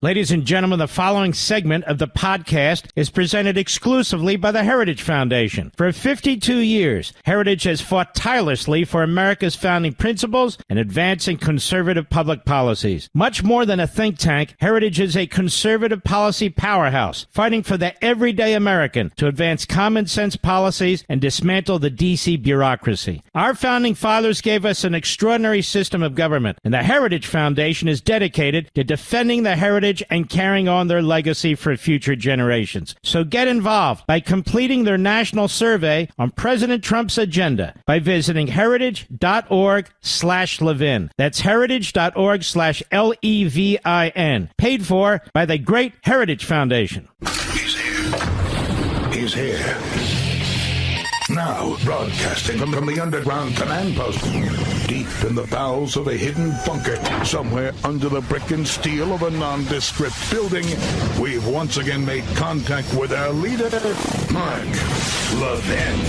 Ladies and gentlemen, the following segment of the podcast is presented exclusively by the Heritage Foundation. For 52 years, Heritage has fought tirelessly for America's founding principles and advancing conservative public policies. Much more than a think tank, Heritage is a conservative policy powerhouse, fighting for the everyday American to advance common sense policies and dismantle the D.C. bureaucracy. Our founding fathers gave us an extraordinary system of government, and the Heritage Foundation is dedicated to defending the heritage and carrying on their legacy for future generations. So get involved by completing their national survey on President Trump's agenda by visiting heritage.org/Levin. That's heritage.org/LEVIN. Paid for by the Great Heritage Foundation. He's here. He's here. Now, broadcasting from the underground command post, deep in the bowels of a hidden bunker, somewhere under the brick and steel of a nondescript building, we've once again made contact with our leader, Mark Levin.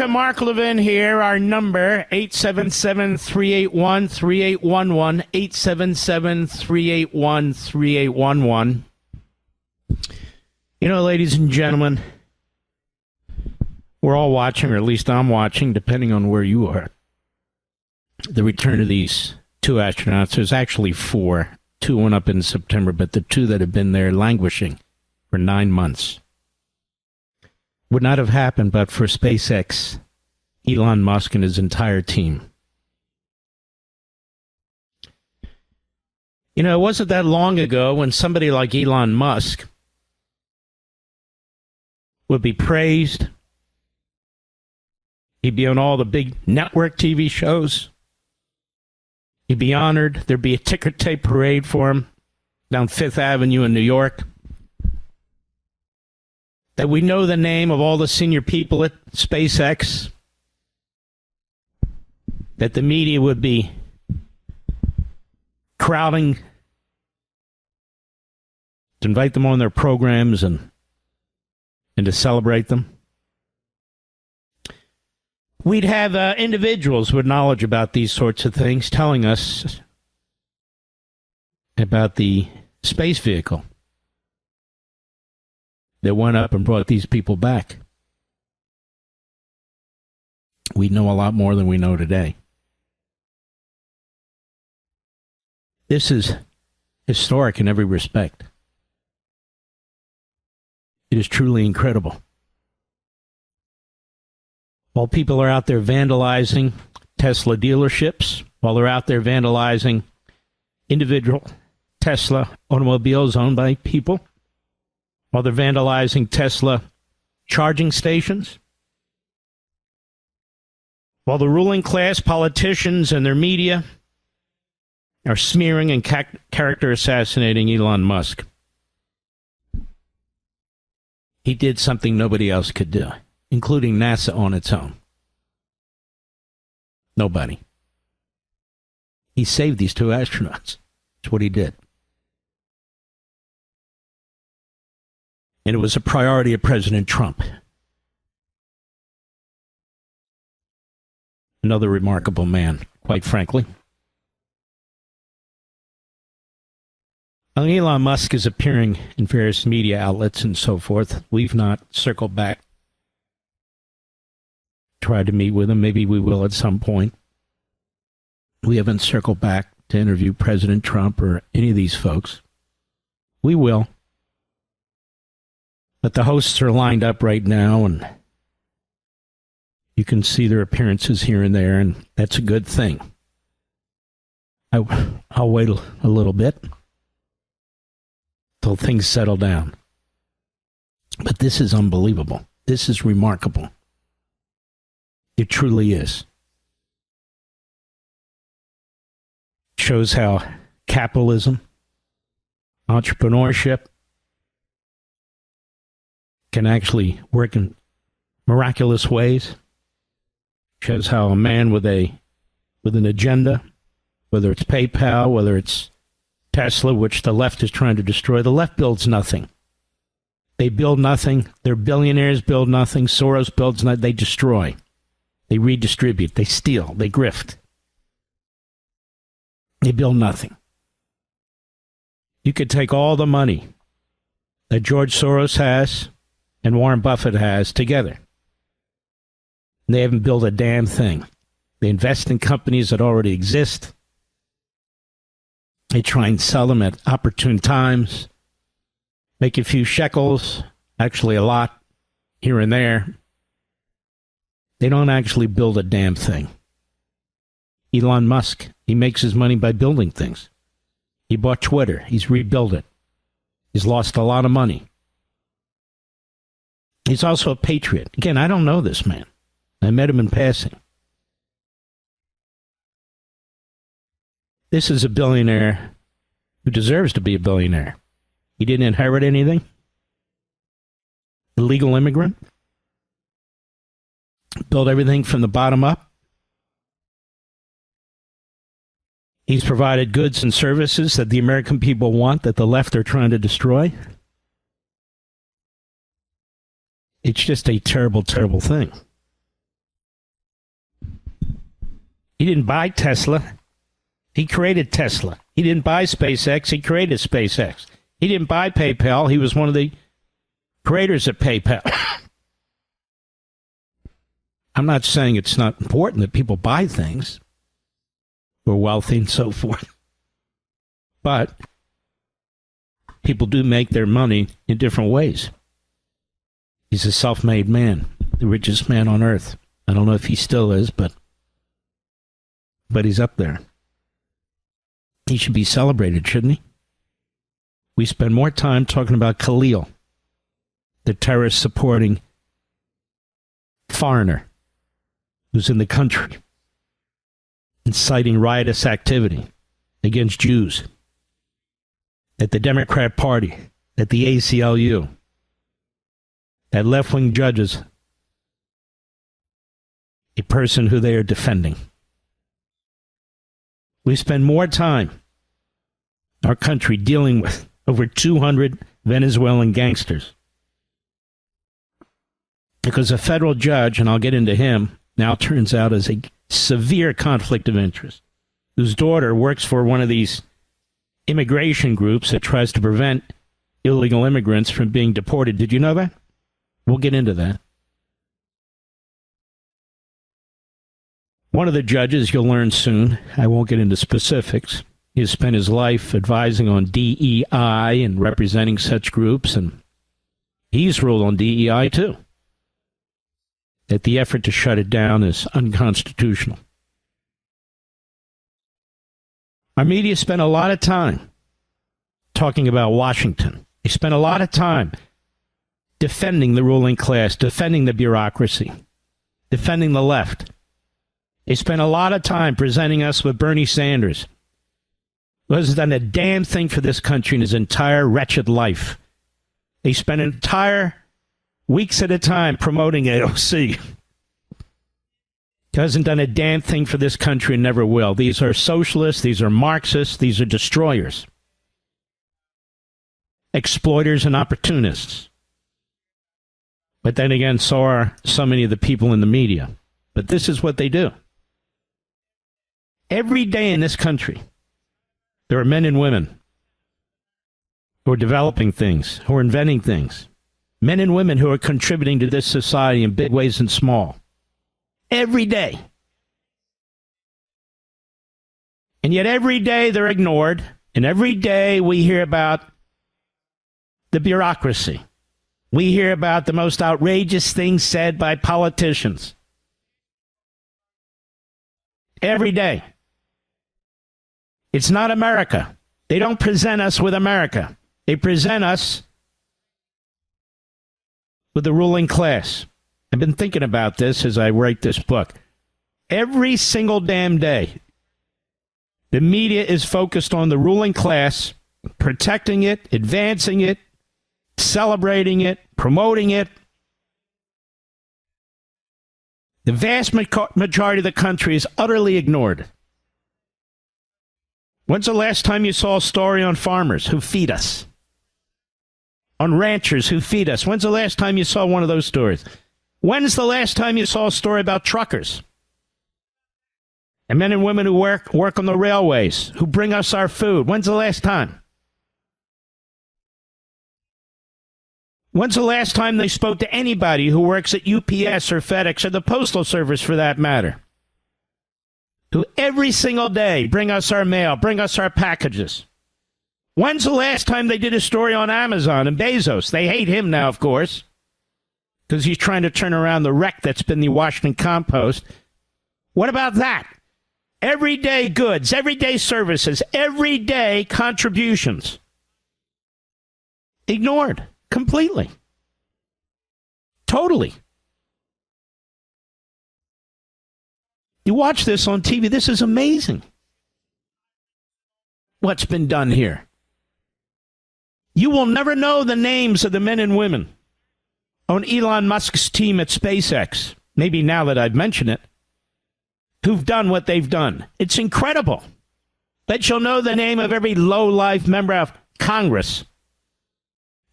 Mark Levin here. Our number, 877-381-3811, 877-381-3811. You know, ladies and gentlemen, we're all watching, or at least I'm watching, depending on where you are, the return of these two astronauts. There's actually four. Two went up in September, but the two that have been there languishing for 9 months would not have happened but for SpaceX, Elon Musk, and his entire team. You know, it wasn't that long ago when somebody like Elon Musk would be praised. He'd be on all the big network TV shows. He'd be honored. There'd be a ticker tape parade for him down Fifth Avenue in New York. That we know the name of all the senior people at SpaceX. That the media would be crowding to invite them on their programs and to celebrate them. We'd have individuals with knowledge about these sorts of things telling us about the space vehicle that went up and brought these people back. We know a lot more than we know today. This is historic in every respect. It is truly incredible. While people are out there vandalizing Tesla dealerships, while they're out there vandalizing individual Tesla automobiles owned by people, while they're vandalizing Tesla charging stations, while the ruling class, politicians, and their media are smearing and character assassinating Elon Musk, he did something nobody else could do, including NASA on its own. Nobody. He saved these two astronauts. That's what he did. And it was a priority of President Trump. Another remarkable man, quite frankly. Elon Musk is appearing in various media outlets and so forth. We've not circled back, tried to meet with him. Maybe we will at some point. We haven't circled back to interview President Trump or any of these folks. We will. But the hosts are lined up right now, and you can see their appearances here and there, and that's a good thing. I'll wait a little bit till things settle down. But this is unbelievable. This is remarkable. It truly is. Shows how capitalism, entrepreneurship can actually work in miraculous ways. Shows how a man with an agenda, whether it's PayPal, whether it's Tesla, which the left is trying to destroy, the left builds nothing. They build nothing. Their billionaires build nothing. Soros builds nothing. They destroy. They redistribute. They steal. They grift. They build nothing. You could take all the money that George Soros has and Warren Buffett has together. They haven't built a damn thing. They invest in companies that already exist. They try and sell them at opportune times, make a few shekels, actually a lot here and there. They don't actually build a damn thing. Elon Musk, he makes his money by building things. He bought Twitter. He's rebuilt it. He's lost a lot of money. He's also a patriot. Again, I don't know this man. I met him in passing. This is a billionaire who deserves to be a billionaire. He didn't inherit anything. Illegal immigrant. Built everything from the bottom up. He's provided goods and services that the American people want, that the left are trying to destroy. It's just a terrible, terrible thing. He didn't buy Tesla. He created Tesla. He didn't buy SpaceX. He created SpaceX. He didn't buy PayPal. He was one of the creators of PayPal. I'm not saying it's not important that people buy things. We're wealthy and so forth. But people do make their money in different ways. He's a self-made man, the richest man on earth. I don't know if he still is, but he's up there. He should be celebrated, shouldn't he? We spend more time talking about Khalil, the terrorist-supporting foreigner who's in the country, inciting riotous activity against Jews, at the Democrat Party, at the ACLU, at left-wing judges, a person who they are defending. We spend more time, our country, dealing with over 200 Venezuelan gangsters. Because a federal judge, and I'll get into him, now turns out as a severe conflict of interest, whose daughter works for one of these immigration groups that tries to prevent illegal immigrants from being deported. Did you know that? We'll get into that. One of the judges, you'll learn soon, I won't get into specifics, he has spent his life advising on DEI and representing such groups, and he's ruled on DEI too, that the effort to shut it down is unconstitutional. Our media spent a lot of time talking about Washington. They spent a lot of time defending the ruling class, defending the bureaucracy, defending the left. They spent a lot of time presenting us with Bernie Sanders, who hasn't done a damn thing for this country in his entire wretched life. They spent entire weeks at a time promoting AOC. Hasn't done a damn thing for this country and never will. These are socialists, these are Marxists, these are destroyers, exploiters and opportunists. But then again, so are so many of the people in the media. But this is what they do. Every day in this country, there are men and women who are developing things, who are inventing things. Men and women who are contributing to this society in big ways and small. Every day. And yet every day they're ignored. And every day we hear about the bureaucracy. We hear about the most outrageous things said by politicians. Every day. It's not America. They don't present us with America. They present us with the ruling class. I've been thinking about this as I write this book. Every single damn day, the media is focused on the ruling class, protecting it, advancing it, celebrating it, promoting it. The vast majority of the country is utterly ignored. When's the last time you saw a story on farmers who feed us? On ranchers who feed us? When's the last time you saw one of those stories? When's the last time you saw a story about truckers? And men and women who work on the railways, who bring us our food. When's the last time? When's the last time they spoke to anybody who works at UPS or FedEx or the Postal Service for that matter? Who every single day bring us our mail, bring us our packages. When's the last time they did a story on Amazon and Bezos? They hate him now, of course, because he's trying to turn around the wreck that's been the Washington Compost. What about that? Everyday goods, everyday services, everyday contributions. Ignored completely. Totally. You watch this on TV, this is amazing. What's been done here? You will never know the names of the men and women on Elon Musk's team at SpaceX, maybe now that I've mentioned it, who've done what they've done. It's incredible. But you'll know the name of every low-life member of Congress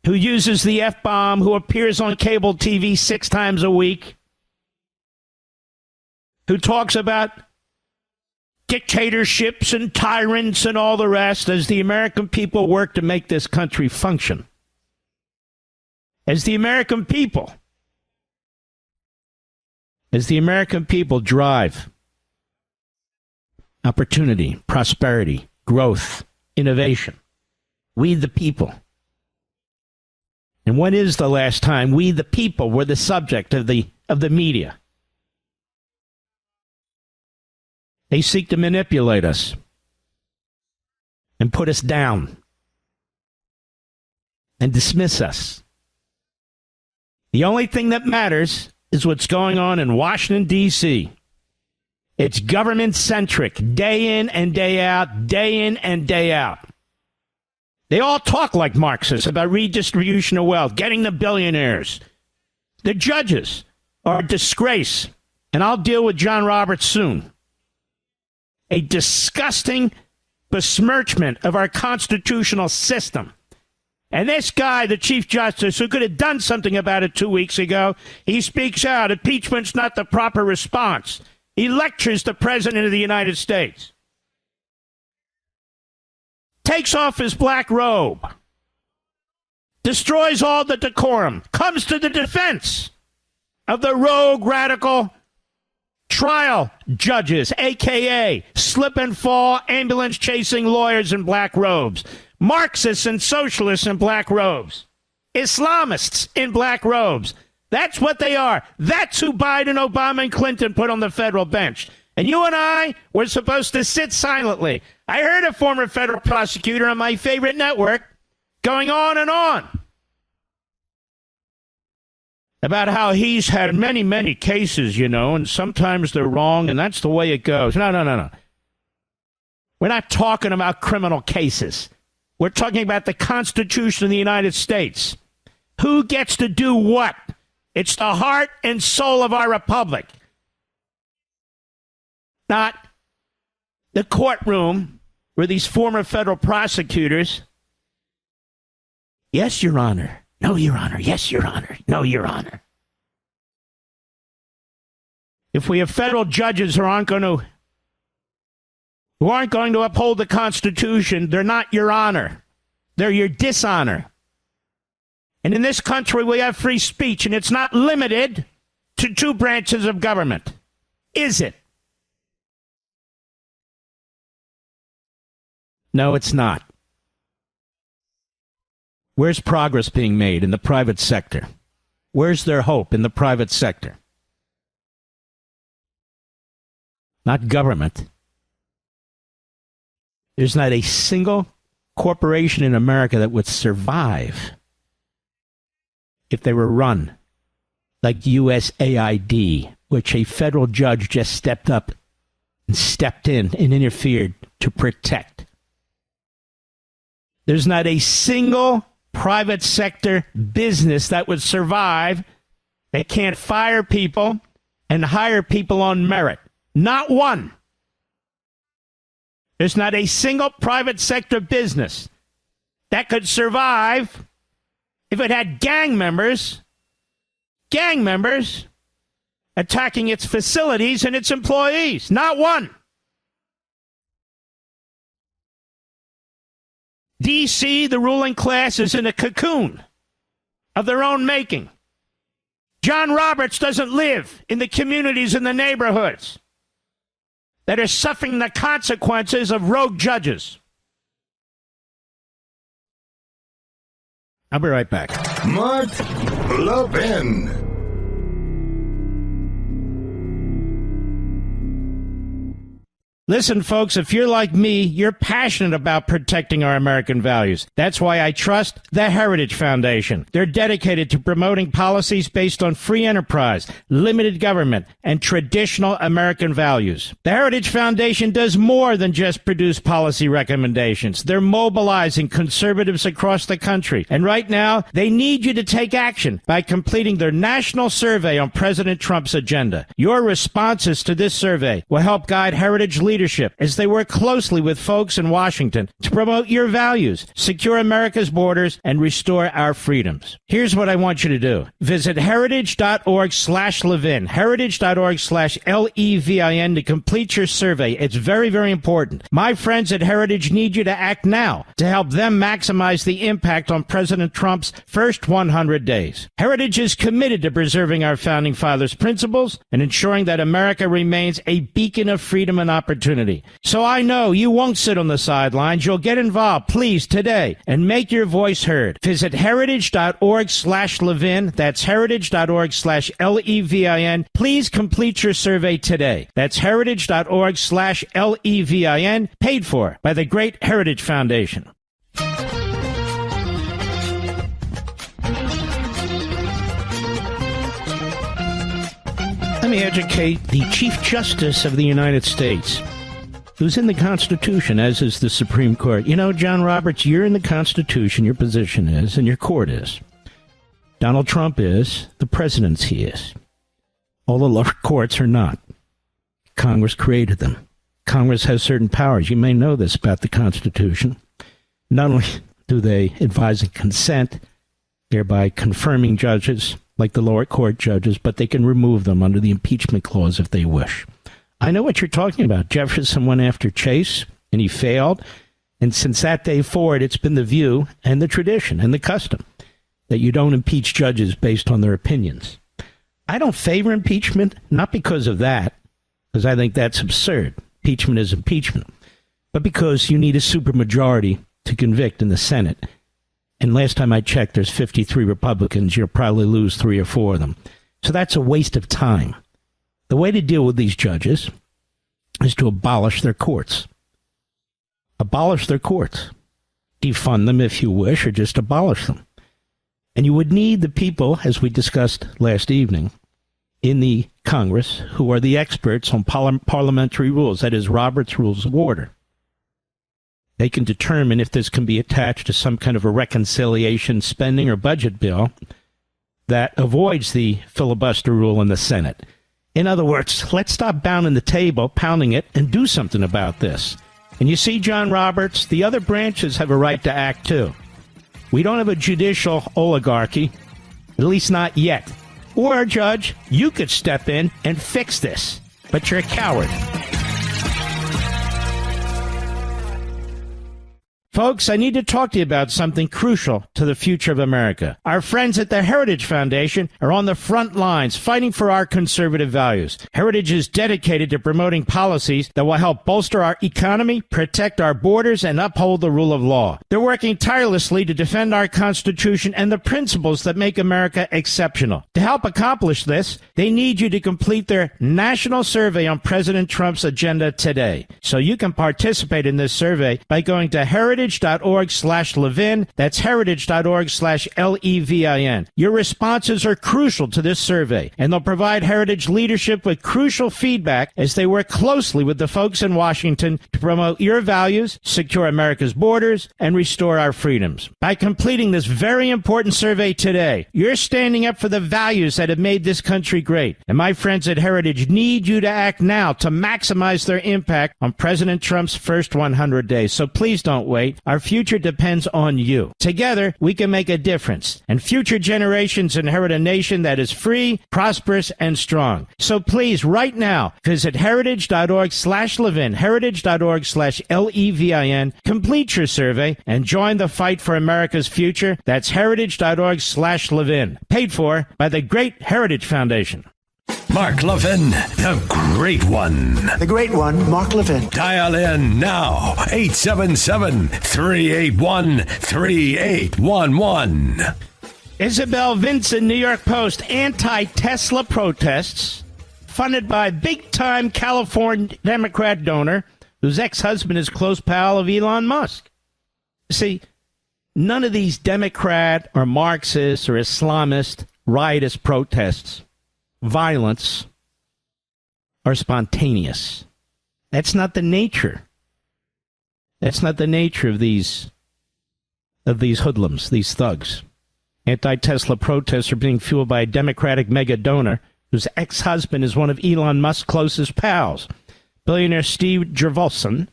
who uses the F-bomb, who appears on cable TV 6 times a week, who talks about dictatorships and tyrants and all the rest as the American people work to make this country function. As the American people drive opportunity, prosperity, growth, innovation. We the people. And when is the last time we the people were the subject of the media? They seek to manipulate us and put us down and dismiss us. The only thing that matters is what's going on in Washington, D.C. It's government-centric, day in and day out, day in and day out. They all talk like Marxists about redistribution of wealth, getting the billionaires. The judges are a disgrace, and I'll deal with John Roberts soon. A disgusting besmirchment of our constitutional system. And this guy, the Chief Justice, who could have done something about it 2 weeks ago, he speaks out. Impeachment's not the proper response. He lectures the President of the United States. Takes off his black robe. Destroys all the decorum. Comes to the defense of the rogue radical trial judges, a.k.a. slip and fall, ambulance-chasing lawyers in black robes, Marxists and socialists in black robes, Islamists in black robes. That's what they are. That's who Biden, Obama, and Clinton put on the federal bench. And you and I were supposed to sit silently. I heard a former federal prosecutor on my favorite network going on and on about how he's had many, many cases, you know, and sometimes they're wrong, and that's the way it goes. No. We're not talking about criminal cases. We're talking about the Constitution of the United States. Who gets to do what? It's the heart and soul of our republic. Not the courtroom where these former federal prosecutors, yes, Your Honor. No, Your Honor. Yes, Your Honor. No, Your Honor. If we have federal judges who aren't going to uphold the Constitution, they're not Your Honor. They're your dishonor. And in this country, we have free speech, and it's not limited to two branches of government. Is it? No, it's not. Where's progress being made in the private sector? Where's their hope in the private sector? Not government. There's not a single corporation in America that would survive if they were run like USAID, which a federal judge just stepped up and stepped in and interfered to protect. There's not a single private sector business that would survive that can't fire people and hire people on merit. Not one. There's not a single private sector business that could survive if it had gang members attacking its facilities and its employees. Not one. D.C., the ruling class, is in a cocoon of their own making. John Roberts doesn't live in the communities and the neighborhoods that are suffering the consequences of rogue judges. I'll be right back. Mark Levin. Listen, folks, if you're like me, you're passionate about protecting our American values. That's why I trust the Heritage Foundation. They're dedicated to promoting policies based on free enterprise, limited government, and traditional American values. The Heritage Foundation does more than just produce policy recommendations. They're mobilizing conservatives across the country. And right now, they need you to take action by completing their national survey on President Trump's agenda. Your responses to this survey will help guide Heritage leadership as they work closely with folks in Washington to promote your values, secure America's borders, and restore our freedoms. Here's what I want you to do. Visit heritage.org/Levin, heritage.org/Levin to complete your survey. It's very, very important. My friends at Heritage need you to act now to help them maximize the impact on President Trump's first 100 days. Heritage is committed to preserving our founding fathers' principles and ensuring that America remains a beacon of freedom and opportunity. So I know you won't sit on the sidelines. You'll get involved, please, today, and make your voice heard. Visit heritage.org/Levin. That's heritage.org/Levin. Please complete your survey today. That's heritage.org/Levin, paid for by the Great Heritage Foundation. Let me educate the Chief Justice of the United States, who's in the Constitution, as is the Supreme Court. You know, John Roberts, you're in the Constitution, your position is, and your court is. Donald Trump is, the presidency is. All the lower courts are not. Congress created them. Congress has certain powers. You may know this about the Constitution. Not only do they advise and consent, thereby confirming judges like the lower court judges, but they can remove them under the impeachment clause if they wish. I know what you're talking about. Jefferson went after Chase, and he failed. And since that day forward, it's been the view and the tradition and the custom that you don't impeach judges based on their opinions. I don't favor impeachment, not because of that, because I think that's absurd. Impeachment is impeachment. But because you need a supermajority to convict in the Senate. And last time I checked, there's 53 Republicans. You'll probably lose 3 or 4 of them. So that's a waste of time. The way to deal with these judges is to abolish their courts. Abolish their courts. Defund them if you wish, or just abolish them. And you would need the people, as we discussed last evening, in the Congress, who are the experts on parliamentary rules, that is, Robert's Rules of Order. They can determine if this can be attached to some kind of a reconciliation spending or budget bill that avoids the filibuster rule in the Senate. In other words, let's stop pounding the table, pounding it, and do something about this. And you see, John Roberts, the other branches have a right to act too. We don't have a judicial oligarchy, at least not yet. Or, Judge, you could step in and fix this, but you're a coward. Folks, I need to talk to you about something crucial to the future of America. Our friends at the Heritage Foundation are on the front lines fighting for our conservative values. Heritage is dedicated to promoting policies that will help bolster our economy, protect our borders, and uphold the rule of law. They're working tirelessly to defend our Constitution and the principles that make America exceptional. To help accomplish this, they need you to complete their national survey on President Trump's agenda today. So you can participate in this survey by going to heritage.org/Levin. That's heritage.org/Levin. Your responses are crucial to this survey, and they'll provide Heritage leadership with crucial feedback as they work closely with the folks in Washington to promote your values, secure America's borders, and restore our freedoms. By completing this very important survey today, you're standing up for the values that have made this country great. And my friends at Heritage need you to act now to maximize their impact on President Trump's first 100 days. So please don't wait. Our future depends on you. Together, we can make a difference, and future generations inherit a nation that is free, prosperous, and strong. So please, right now, visit heritage.org/Levin, heritage.org/Levin, complete your survey, and join the fight for America's future. That's heritage.org/Levin, paid for by the Great Heritage Foundation. Mark Levin, the great one. The great one, Mark Levin. Dial in now, 877-381-3811. Isabel Vinson, New York Post, anti-Tesla protests funded by big-time California Democrat donor whose ex-husband is close pal of Elon Musk. See, none of these Democrat or Marxist or Islamist riotous protests, violence, are spontaneous. That's not the nature. That's not the nature of these hoodlums, these thugs. Anti-Tesla protests are being fueled by a Democratic mega donor whose ex-husband is one of Elon Musk's closest pals. Billionaire Steve Jurvelson,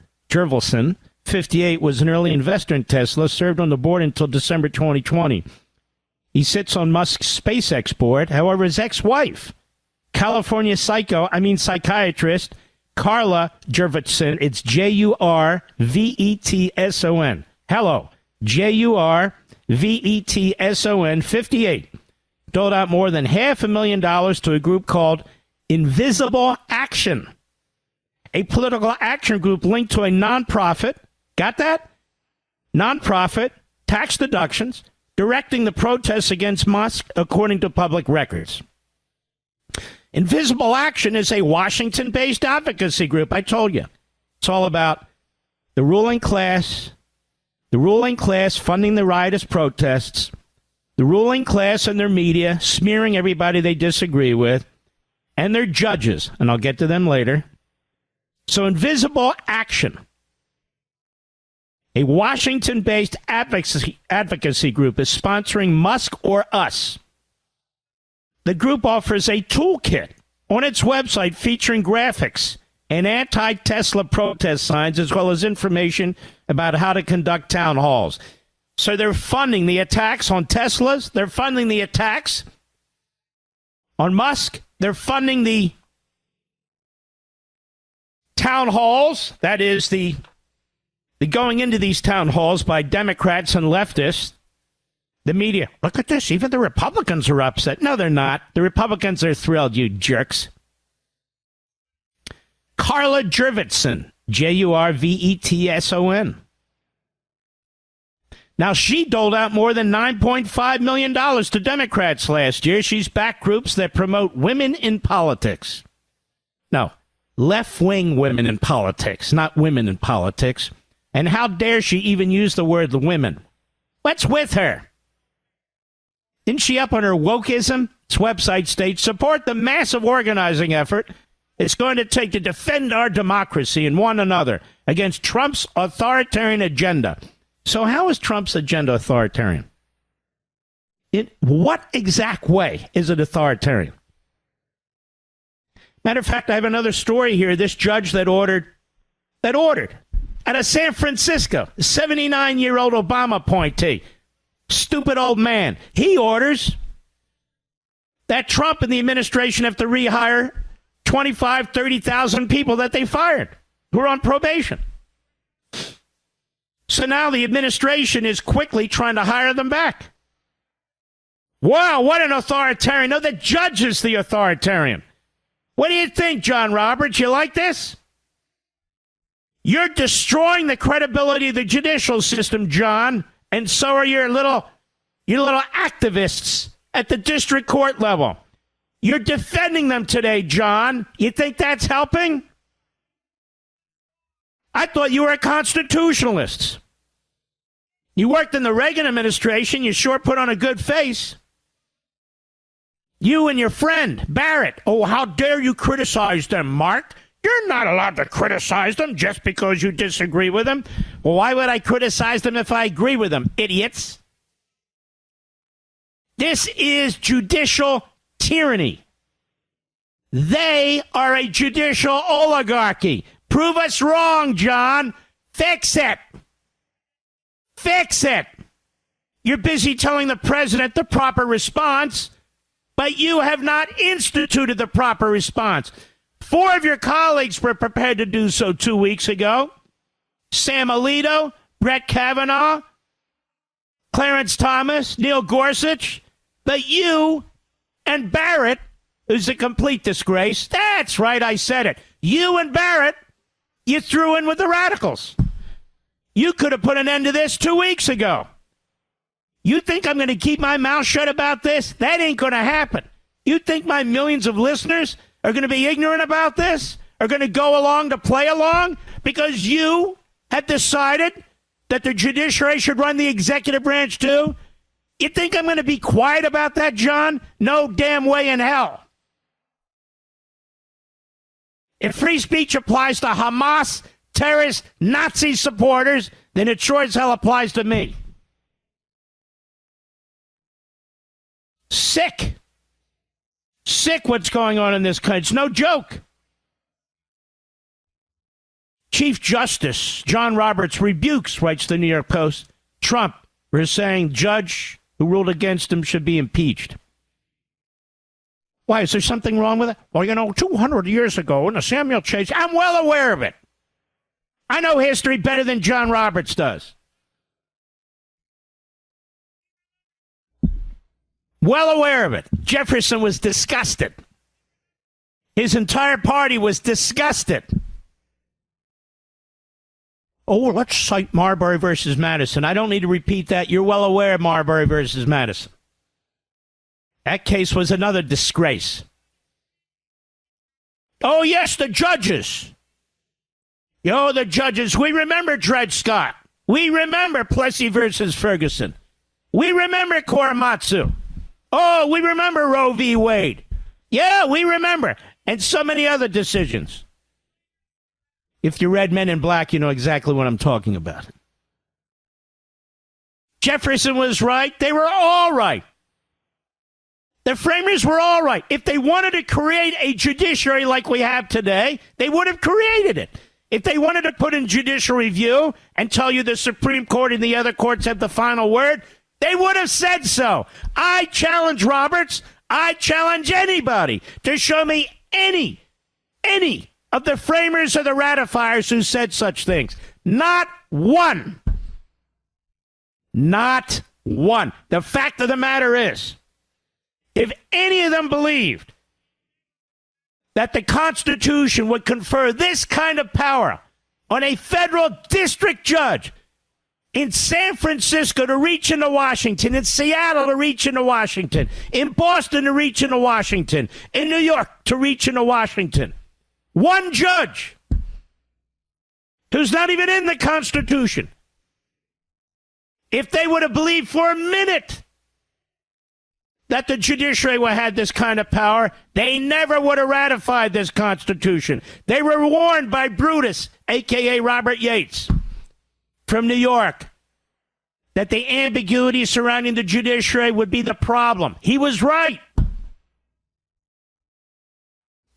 58, was an early investor in Tesla, served on the board until December 2020. He sits on Musk's SpaceX board. However, his ex-wife, California psychiatrist Carla Jurvetson, it's Jurvetson. Hello, Jurvetson, 58, doled out more than $500,000 to a group called Invisible Action, a political action group linked to a nonprofit. Got that? Nonprofit, tax deductions, directing the protests against Musk, according to public records. Invisible Action is a Washington-based advocacy group. I told you. It's all about the ruling class funding the riotous protests, the ruling class and their media smearing everybody they disagree with, and their judges, and I'll get to them later. So Invisible Action, a Washington-based advocacy group, is sponsoring Musk or Us. The group offers a toolkit on its website featuring graphics and anti-Tesla protest signs, as well as information about how to conduct town halls. So they're funding the attacks on Teslas. They're funding the attacks on Musk. They're funding the town halls. That is the going into these town halls by Democrats and leftists. The media, look at this, even the Republicans are upset. No, they're not. The Republicans are thrilled, you jerks. Carla Jurvetson, Jurvetson. Now, she doled out more than $9.5 million to Democrats last year. She's backed groups that promote women in politics. No, left-wing women in politics, not women in politics. And how dare she even use the word women? What's with her? Isn't she up on her wokeism? Its website states, support the massive organizing effort it's going to take to defend our democracy and one another against Trump's authoritarian agenda. So how is Trump's agenda authoritarian? In what exact way is it authoritarian? Matter of fact, I have another story here. This judge that ordered out of San Francisco, a 79-year-old Obama appointee, stupid old man. He orders that Trump and the administration have to rehire 25, 30,000 people that they fired who are on probation. So now the administration is quickly trying to hire them back. Wow, what an authoritarian. No, the judge is the authoritarian. What do you think, John Roberts? You like this? You're destroying the credibility of the judicial system, John, and so are your little activists at the district court level. You're defending them today, John. You think that's helping? I thought you were a constitutionalist. You worked in the Reagan administration. You sure put on a good face. You and your friend, Barrett. Oh, how dare you criticize them, Mark? You're not allowed to criticize them just because you disagree with them. Well, why would I criticize them if I agree with them, idiots? This is judicial tyranny. They are a judicial oligarchy. Prove us wrong, John. Fix it. Fix it. You're busy telling the president the proper response, but you have not instituted the proper response. 4 of your colleagues were prepared to do so 2 weeks ago. Sam Alito, Brett Kavanaugh, Clarence Thomas, Neil Gorsuch. But you and Barrett is a complete disgrace. That's right, I said it. You and Barrett, you threw in with the radicals. You could have put an end to this 2 weeks ago. You think I'm going to keep my mouth shut about this? That ain't going to happen. You think my millions of listeners are going to be ignorant about this? Are going to go along to play along? Because you have decided that the judiciary should run the executive branch too? You think I'm going to be quiet about that, John? No damn way in hell. If free speech applies to Hamas, terrorist, Nazi supporters, then it sure as hell applies to me. Sick. Sick what's going on in this country. It's no joke. Chief Justice John Roberts rebukes, writes the New York Post, Trump for saying judge who ruled against him should be impeached. Why, is there something wrong with it? Well, 200 years ago in the Samuel Chase, I'm well aware of it. I know history better than John Roberts does. Well aware of it. Jefferson was disgusted. His entire party was disgusted. Oh, let's cite Marbury versus Madison. I don't need to repeat that. You're well aware of Marbury versus Madison. That case was another disgrace. Oh, yes, the judges. The judges. We remember Dred Scott. We remember Plessy versus Ferguson. We remember Korematsu. Oh, we remember Roe v. Wade. Yeah, we remember. And so many other decisions. If you read Men in Black, you know exactly what I'm talking about. Jefferson was right. They were all right. The framers were all right. If they wanted to create a judiciary like we have today, they would have created it. If they wanted to put in judicial review and tell you the Supreme Court and the other courts have the final word, they would have said so. I challenge Roberts. I challenge anybody to show me any of the framers or the ratifiers who said such things. Not one. Not one. The fact of the matter is, if any of them believed that the Constitution would confer this kind of power on a federal district judge in San Francisco to reach into Washington, in Seattle to reach into Washington, in Boston to reach into Washington, in New York to reach into Washington, one judge who's not even in the Constitution, if they would have believed for a minute that the judiciary had this kind of power, they never would have ratified this Constitution. They were warned by Brutus, a.k.a. Robert Yates, from New York, that the ambiguity surrounding the judiciary would be the problem. He was right.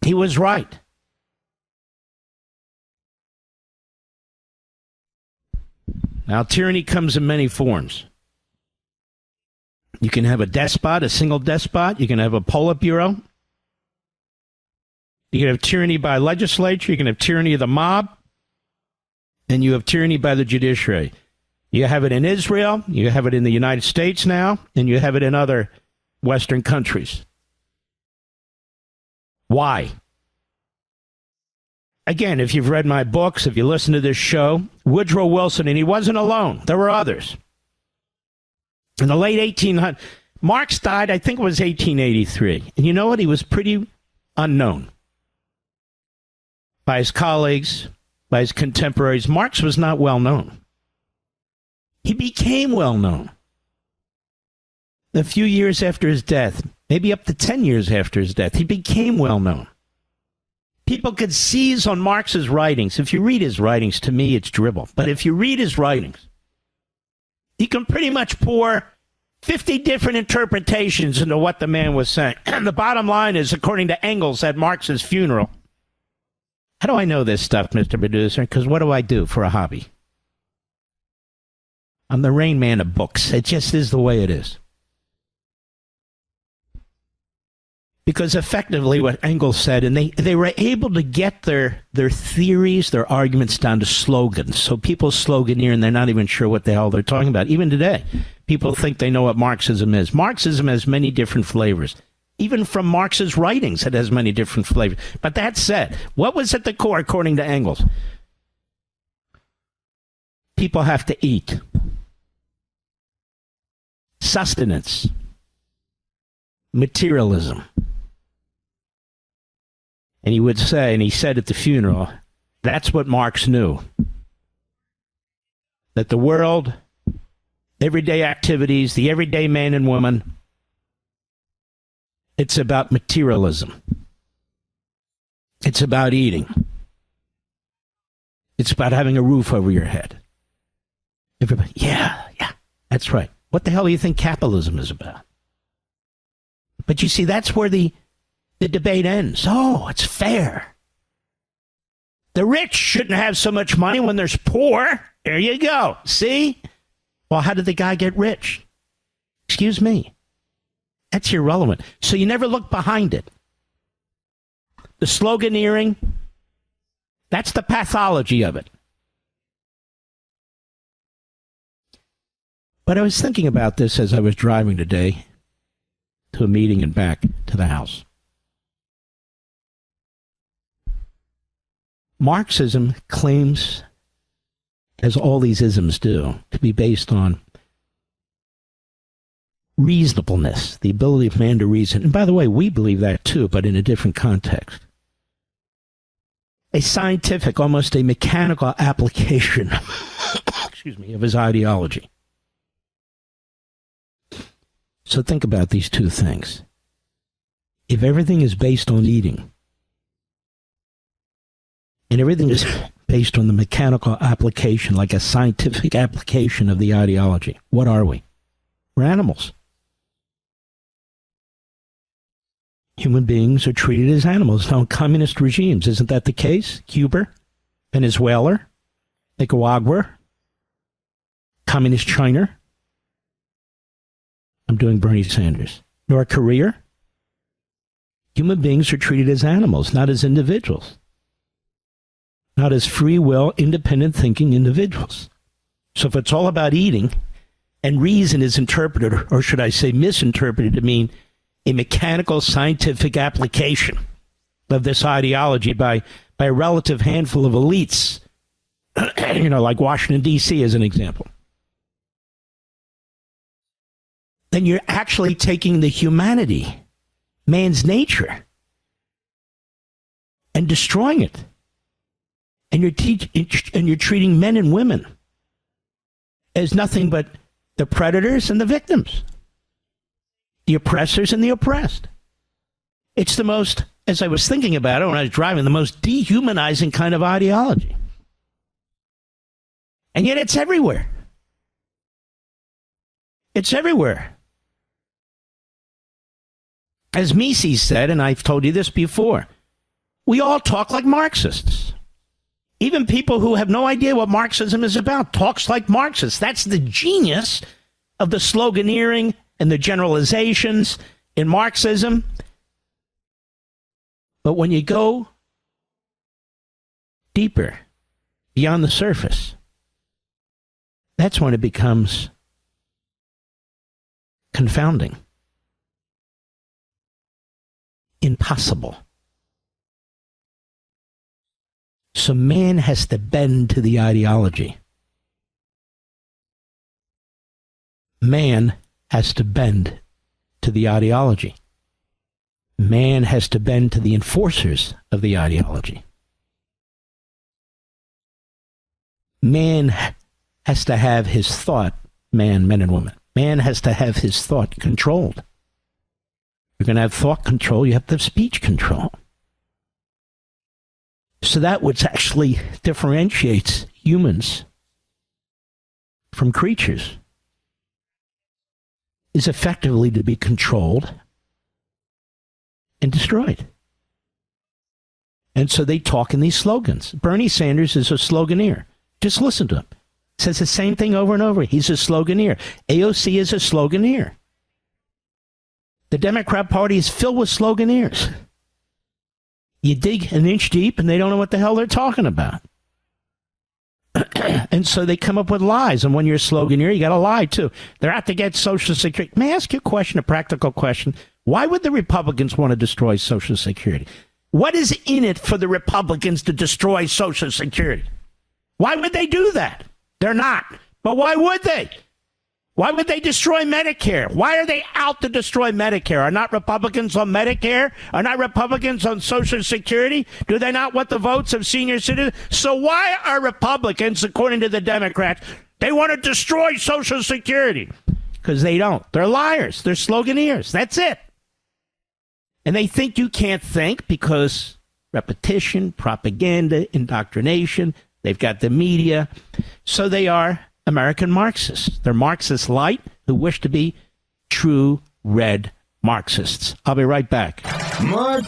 He was right. Now, tyranny comes in many forms. You can have a despot, a single despot. You can have a Politburo. You can have tyranny by legislature. You can have tyranny of the mob. And you have tyranny by the judiciary. You have it in Israel, you have it in the United States now, and you have it in other Western countries. Why? Again, if you've read my books, if you listen to this show, Woodrow Wilson, and he wasn't alone. There were others. In the late 1800s, Marx died, I think it was 1883. And you know what? He was pretty unknown by his colleagues, by his contemporaries. Marx was not well known. He became well known a few years after his death, maybe up to 10 years after his death. He became well known. People could seize on Marx's writings. If you read his writings, to me, it's dribble. But if you read his writings, you can pretty much pour 50 different interpretations into what the man was saying. And the bottom line is, according to Engels at Marx's funeral, how do I know this stuff, Mr. Producer? Because what do I do for a hobby? I'm the Rain Man of books. It just is the way it is. Because effectively what Engels said, and they were able to get their theories, their arguments down to slogans. So people sloganeer and they're not even sure what the hell they're talking about. Even today, people think they know what Marxism is. Marxism has many different flavors. Even from Marx's writings, it has many different flavors. But that said, what was at the core, according to Engels? People have to eat. Sustenance. Materialism. And he would say, and he said at the funeral, that's what Marx knew. That the world, everyday activities, the everyday man and woman, it's about materialism. It's about eating. It's about having a roof over your head. Everybody, yeah, that's right. What the hell do you think capitalism is about? But you see, that's where the debate ends. Oh, it's fair. The rich shouldn't have so much money when there's poor. There you go. See? Well, how did the guy get rich? Excuse me. That's irrelevant. So you never look behind it. The sloganeering, that's the pathology of it. But I was thinking about this as I was driving today to a meeting and back to the house. Marxism claims, as all these isms do, to be based on reasonableness, the ability of man to reason. And by the way, we believe that too, but in a different context. A scientific, almost a mechanical application, excuse me, of his ideology. So think about these two things. If everything is based on eating, and everything is based on the mechanical application, like a scientific application of the ideology, what are we? We're animals. Human beings are treated as animals. Now, in communist regimes, isn't that the case? Cuba, Venezuela, Nicaragua, communist China. I'm doing Bernie Sanders. North Korea. Human beings are treated as animals, not as individuals. Not as free will, independent thinking individuals. So if it's all about eating, and reason is interpreted, or should I say misinterpreted, to mean a mechanical scientific application of this ideology by a relative handful of elites, like Washington, D.C. as an example, then you're actually taking the humanity, man's nature, and destroying it. And you're treating men and women as nothing but the predators and the victims, the oppressors and the oppressed. It's the most, as I was thinking about it when I was driving, the most dehumanizing kind of ideology. And yet it's everywhere. It's everywhere. As Mises said, and I've told you this before, we all talk like Marxists. Even people who have no idea what Marxism is about talks like Marxists. That's the genius of the sloganeering and the generalizations in Marxism. But when you go deeper, beyond the surface, That's when it becomes confounding, impossible. So man has to bend to the ideology. Man has to bend to the ideology. Man has to bend to the enforcers of the ideology. Man has to have his thought, men and women. Man has to have his thought controlled. If you're going to have thought control, you have to have speech control. So that which actually differentiates humans from creatures is effectively to be controlled and destroyed. And so they talk in these slogans. Bernie Sanders is a sloganeer. Just listen to him. Says the same thing over and over. He's a sloganeer. AOC is a sloganeer. The Democrat Party is filled with sloganeers. You dig an inch deep and they don't know what the hell they're talking about. And so they come up with lies. And when you're a sloganeer, you got to lie too. They're out to get Social Security. May I ask you a question, a practical question? Why would the Republicans want to destroy Social Security? What is in it for the Republicans to destroy Social Security? Why would they do that? They're not. But why would they? Why would they destroy Medicare? Why are they out to destroy Medicare? Are not Republicans on Medicare? Are not Republicans on Social Security? Do they not want the votes of senior citizens? So why are Republicans, according to the Democrats, they want to destroy Social Security? Because they don't. They're liars. They're sloganeers. That's it. And they think you can't think because repetition, propaganda, indoctrination, they've got the media. So they are American Marxists. They're Marxist light who wish to be true red Marxists. I'll be right back. Mark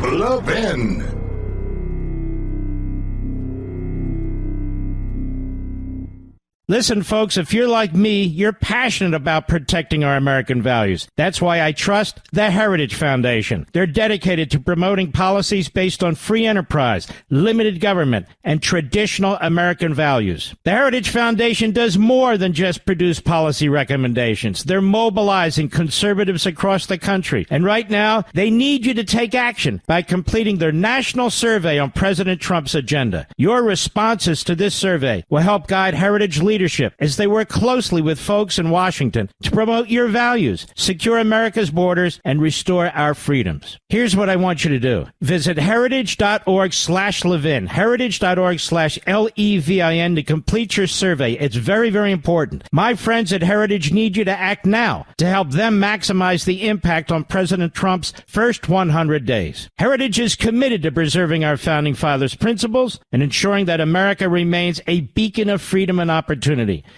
Levin. Listen, folks, if you're like me, you're passionate about protecting our American values. That's why I trust the Heritage Foundation. They're dedicated to promoting policies based on free enterprise, limited government, and traditional American values. The Heritage Foundation does more than just produce policy recommendations. They're mobilizing conservatives across the country. And right now, they need you to take action by completing their national survey on President Trump's agenda. Your responses to this survey will help guide Heritage leadership as they work closely with folks in Washington to promote your values, secure America's borders, and restore our freedoms. Here's what I want you to do. Visit heritage.org/Levin, heritage.org/LEVIN to complete your survey. It's very, very important. My friends at Heritage need you to act now to help them maximize the impact on President Trump's first 100 days. Heritage is committed to preserving our Founding Fathers' principles and ensuring that America remains a beacon of freedom and opportunity.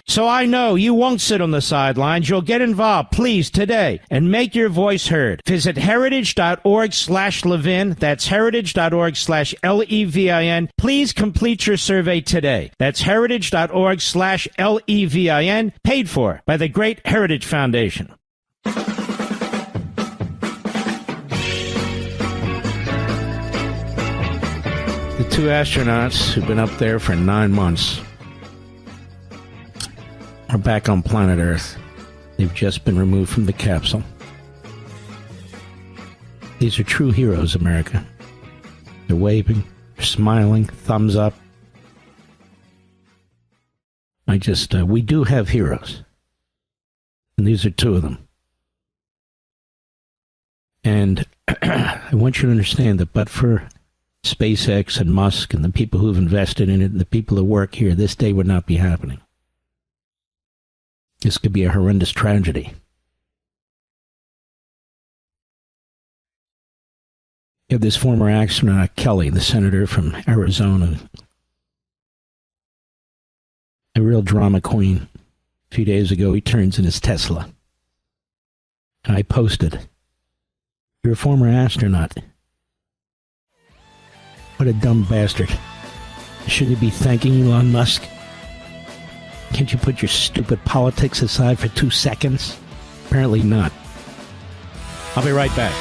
So I know you won't sit on the sidelines. You'll get involved, please, today, and make your voice heard. Visit heritage.org/Levin. That's heritage.org/LEVIN. Please complete your survey today. That's heritage.org/LEVIN, paid for by the Great Heritage Foundation. The two astronauts who've been up there for 9 months are back on planet Earth. They've just been removed from the capsule. These are true heroes, America. They're waving, they're smiling, thumbs up. We do have heroes. And these are two of them. And I want you to understand that but for SpaceX and Musk and the people who've invested in it and the people who work here, this day would not be happening. This could be a horrendous tragedy. You have this former astronaut, Kelly, the senator from Arizona, a real drama queen. A few days ago, he turns in his Tesla. And I posted, "You're a former astronaut. What a dumb bastard. Shouldn't you be thanking Elon Musk? Can't you put your stupid politics aside for 2 seconds?" Apparently not. I'll be right back.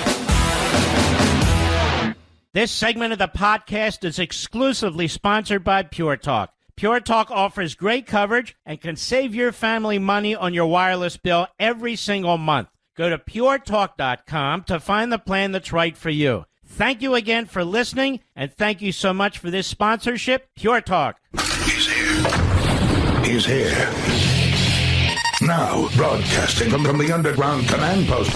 This segment of the podcast is exclusively sponsored by Pure Talk. Pure Talk offers great coverage and can save your family money on your wireless bill every single month. Go to puretalk.com to find the plan that's right for you. Thank you again for listening, and thank you so much for this sponsorship, Pure Talk. He's here. He's here. Now, broadcasting from the underground command post,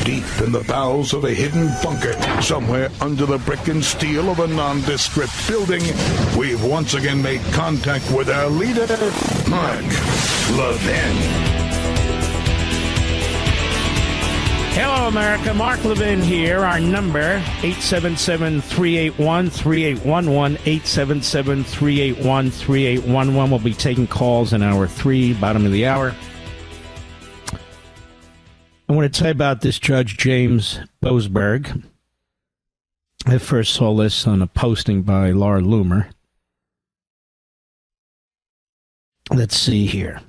deep in the bowels of a hidden bunker, somewhere under the brick and steel of a nondescript building, we've once again made contact with our leader, Mark Levin. Hello, America. Mark Levin here. Our number, 877-381-3811, 877-381-3811. We'll be taking calls in hour 3, bottom of the hour. I want to tell you about this Judge James Bosberg. I first saw this on a posting by Laura Loomer. Let's see here.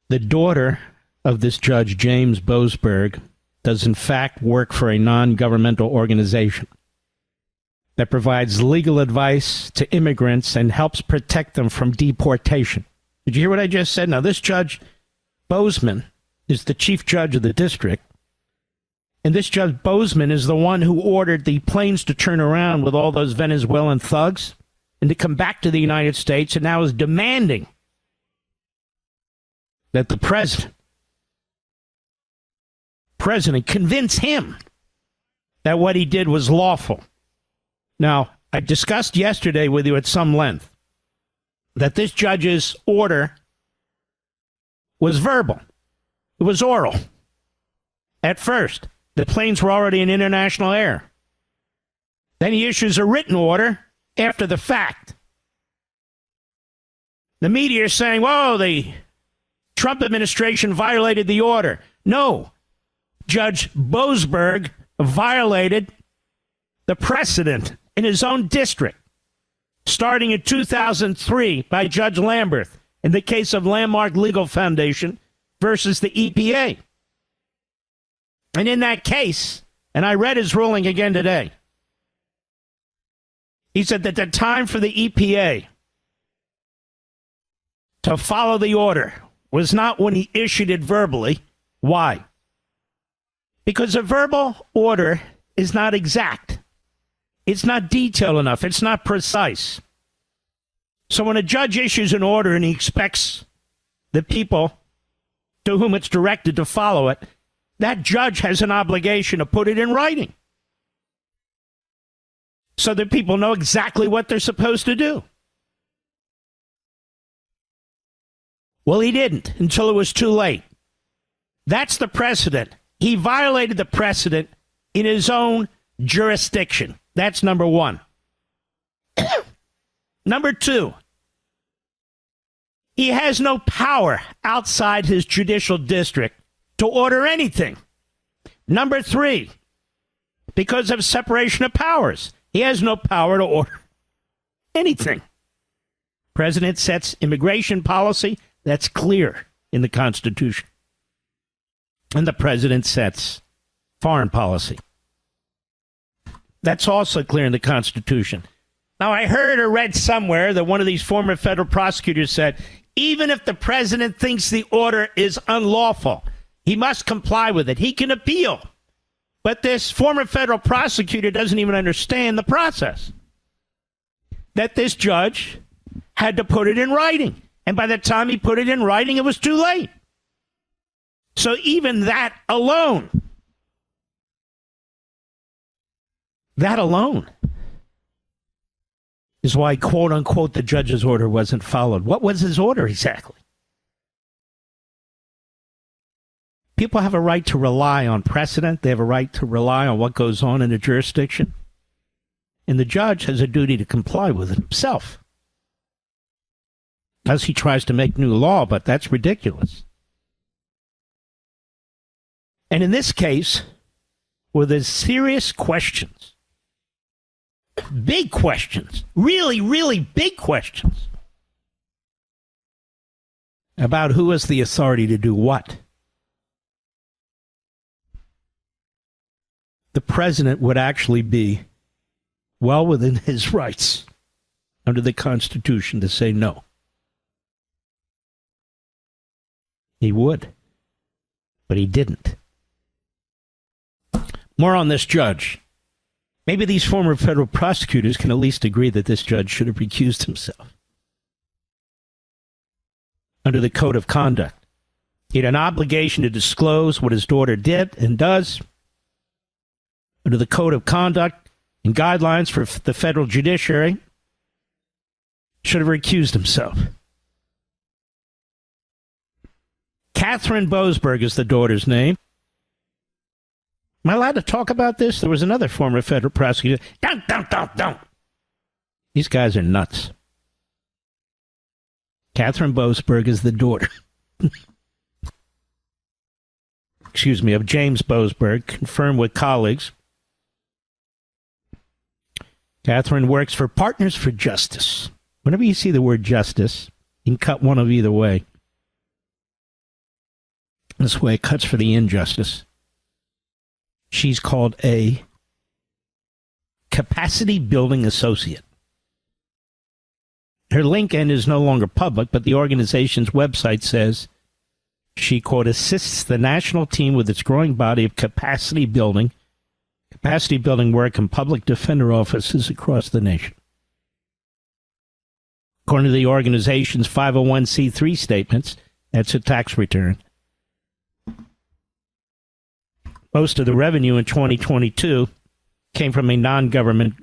The daughter of this Judge James Bosberg does in fact work for a non-governmental organization that provides legal advice to immigrants and helps protect them from deportation. Did you hear what I just said? Now, this Judge Bozeman is the chief judge of the district, and this Judge Bozeman is the one who ordered the planes to turn around with all those Venezuelan thugs and to come back to the United States, and now is demanding that the president convince him that what he did was lawful. Now, I discussed yesterday with you at some length that this judge's order was verbal. It was oral. At first, the planes were already in international air. Then he issues a written order after the fact. The media is saying, whoa, the Trump administration violated the order. No. Judge Bosberg violated the precedent in his own district, starting in 2003 by Judge Lamberth in the case of Landmark Legal Foundation versus the EPA. And in that case, and I read his ruling again today, he said that the time for the EPA to follow the order was not when he issued it verbally. Why? Because a verbal order is not exact. It's not detailed enough. It's not precise. So when a judge issues an order and he expects the people to whom it's directed to follow it, that judge has an obligation to put it in writing so that people know exactly what they're supposed to do. Well, he didn't until it was too late. That's the precedent. He violated the precedent in his own jurisdiction. That's number one. Number two, he has no power outside his judicial district to order anything. Number three, because of separation of powers, he has no power to order anything. President sets immigration policy. That's clear in the Constitution. And the president sets foreign policy. That's also clear in the Constitution. Now, I heard or read somewhere that one of these former federal prosecutors said, even if the president thinks the order is unlawful, he must comply with it. He can appeal. But this former federal prosecutor doesn't even understand the process. That this judge had to put it in writing. And by the time he put it in writing, it was too late. So even that alone is why, quote unquote, the judge's order wasn't followed. What was his order exactly? People have a right to rely on precedent. They have a right to rely on what goes on in a jurisdiction. And the judge has a duty to comply with it himself. As he tries to make new law, but that's ridiculous. And in this case, where there's serious questions, big questions, really, really big questions about who has the authority to do what, the president would actually be well within his rights under the Constitution to say no. He would, but he didn't. More on this judge. Maybe these former federal prosecutors can at least agree that this judge should have recused himself. Under the Code of Conduct, he had an obligation to disclose what his daughter did and does. Under the Code of Conduct and guidelines for the federal judiciary, should have recused himself. Catherine Bosberg is the daughter's name. Am I allowed to talk about this? There was another former federal prosecutor. Don't. These guys are nuts. Catherine Bosberg is the daughter. Excuse me, of James Bosberg, confirmed with colleagues. Catherine works for Partners for Justice. Whenever you see the word justice, you can cut one of either way. This way it cuts for the injustice. She's called a capacity building associate. Her LinkedIn is no longer public, but the organization's website says she, quote, assists the national team with its growing body of capacity building work in public defender offices across the nation. According to the organization's 501c3 statements, that's a tax return. Most of the revenue in 2022 came from non-government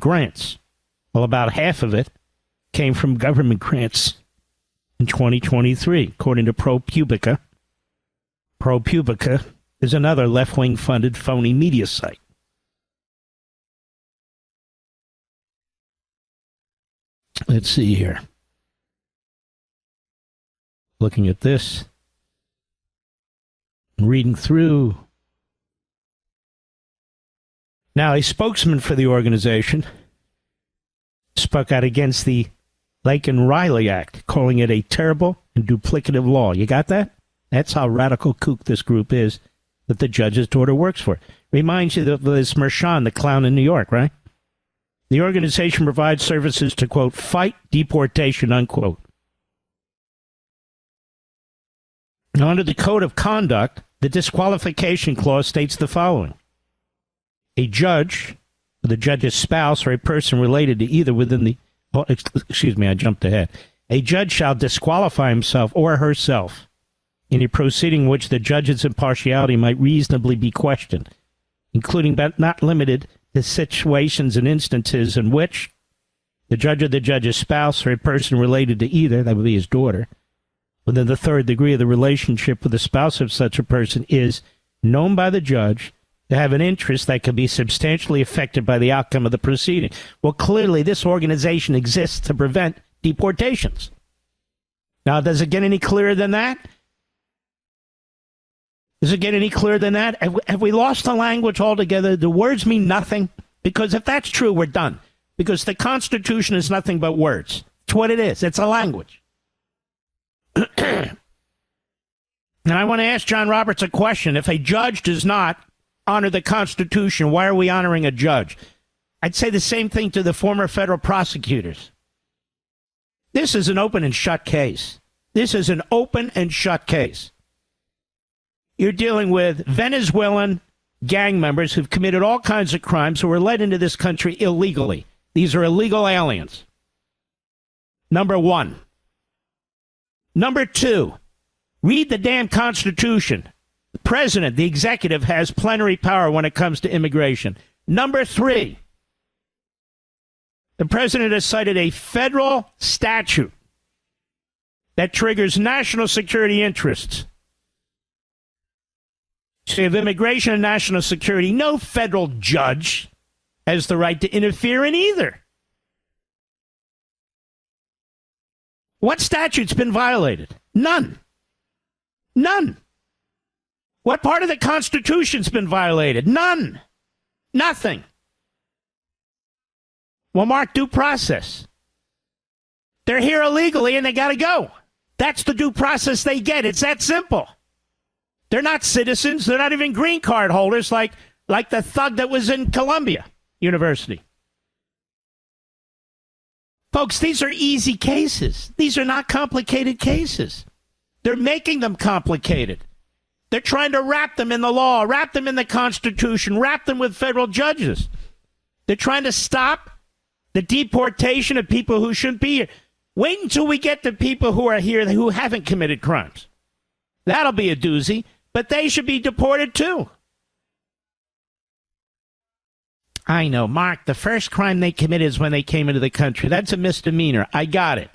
grants. Well, about half of it came from government grants in 2023, according to ProPublica. ProPublica is another left-wing funded phony media site. Let's see here. Looking at this. Reading through. Now, a spokesman for the organization spoke out against the Lake and Riley Act, calling it a terrible and duplicative law. You got that? That's how radical kook this group is that the judge's daughter works for. Reminds you of this Mershon, the clown in New York, right? The organization provides services to, quote, fight deportation, unquote. Now, under the Code of Conduct, the disqualification clause states the following. A judge, the judge's spouse, or a person related to either within the... Oh, excuse me, I jumped ahead. A judge shall disqualify himself or herself in a proceeding in which the judge's impartiality might reasonably be questioned, including but not limited to situations and instances in which the judge or the judge's spouse or a person related to either, that would be his daughter, within the third degree of the relationship with the spouse of such a person is known by the judge to have an interest that can be substantially affected by the outcome of the proceeding. Well, clearly this organization exists to prevent deportations. Now, does it get any clearer than that? Does it get any clearer than that? Have we lost the language altogether? The words mean nothing? Because if that's true, we're done. Because the Constitution is nothing but words. It's what it is. It's a language. And I want to ask John Roberts a question. If a judge does not honor the Constitution, why are we honoring a judge? I'd say the same thing to the former federal prosecutors. This is an open and shut case. This is an open and shut case. You're dealing with Venezuelan gang members who've committed all kinds of crimes who were led into this country illegally. These are illegal aliens. Number one. Number two, read the damn Constitution. The president, the executive, has plenary power when it comes to immigration. Number three, the president has cited a federal statute that triggers national security interests. So you have immigration and national security. No federal judge has the right to interfere in either. What statute's been violated? None. None. What part of the Constitution's been violated? None. Nothing. Well, mark due process. They're here illegally and they got to go. That's the due process they get. It's that simple. They're not citizens. They're not even green card holders like the thug that was in Columbia University. Folks, these are easy cases. These are not complicated cases. They're making them complicated. They're trying to wrap them in the law, wrap them in the Constitution, wrap them with federal judges. They're trying to stop the deportation of people who shouldn't be here. Wait until we get the people who are here who haven't committed crimes. That'll be a doozy, but they should be deported too. I know, Mark, the first crime they committed is when they came into the country. That's a misdemeanor. I got it.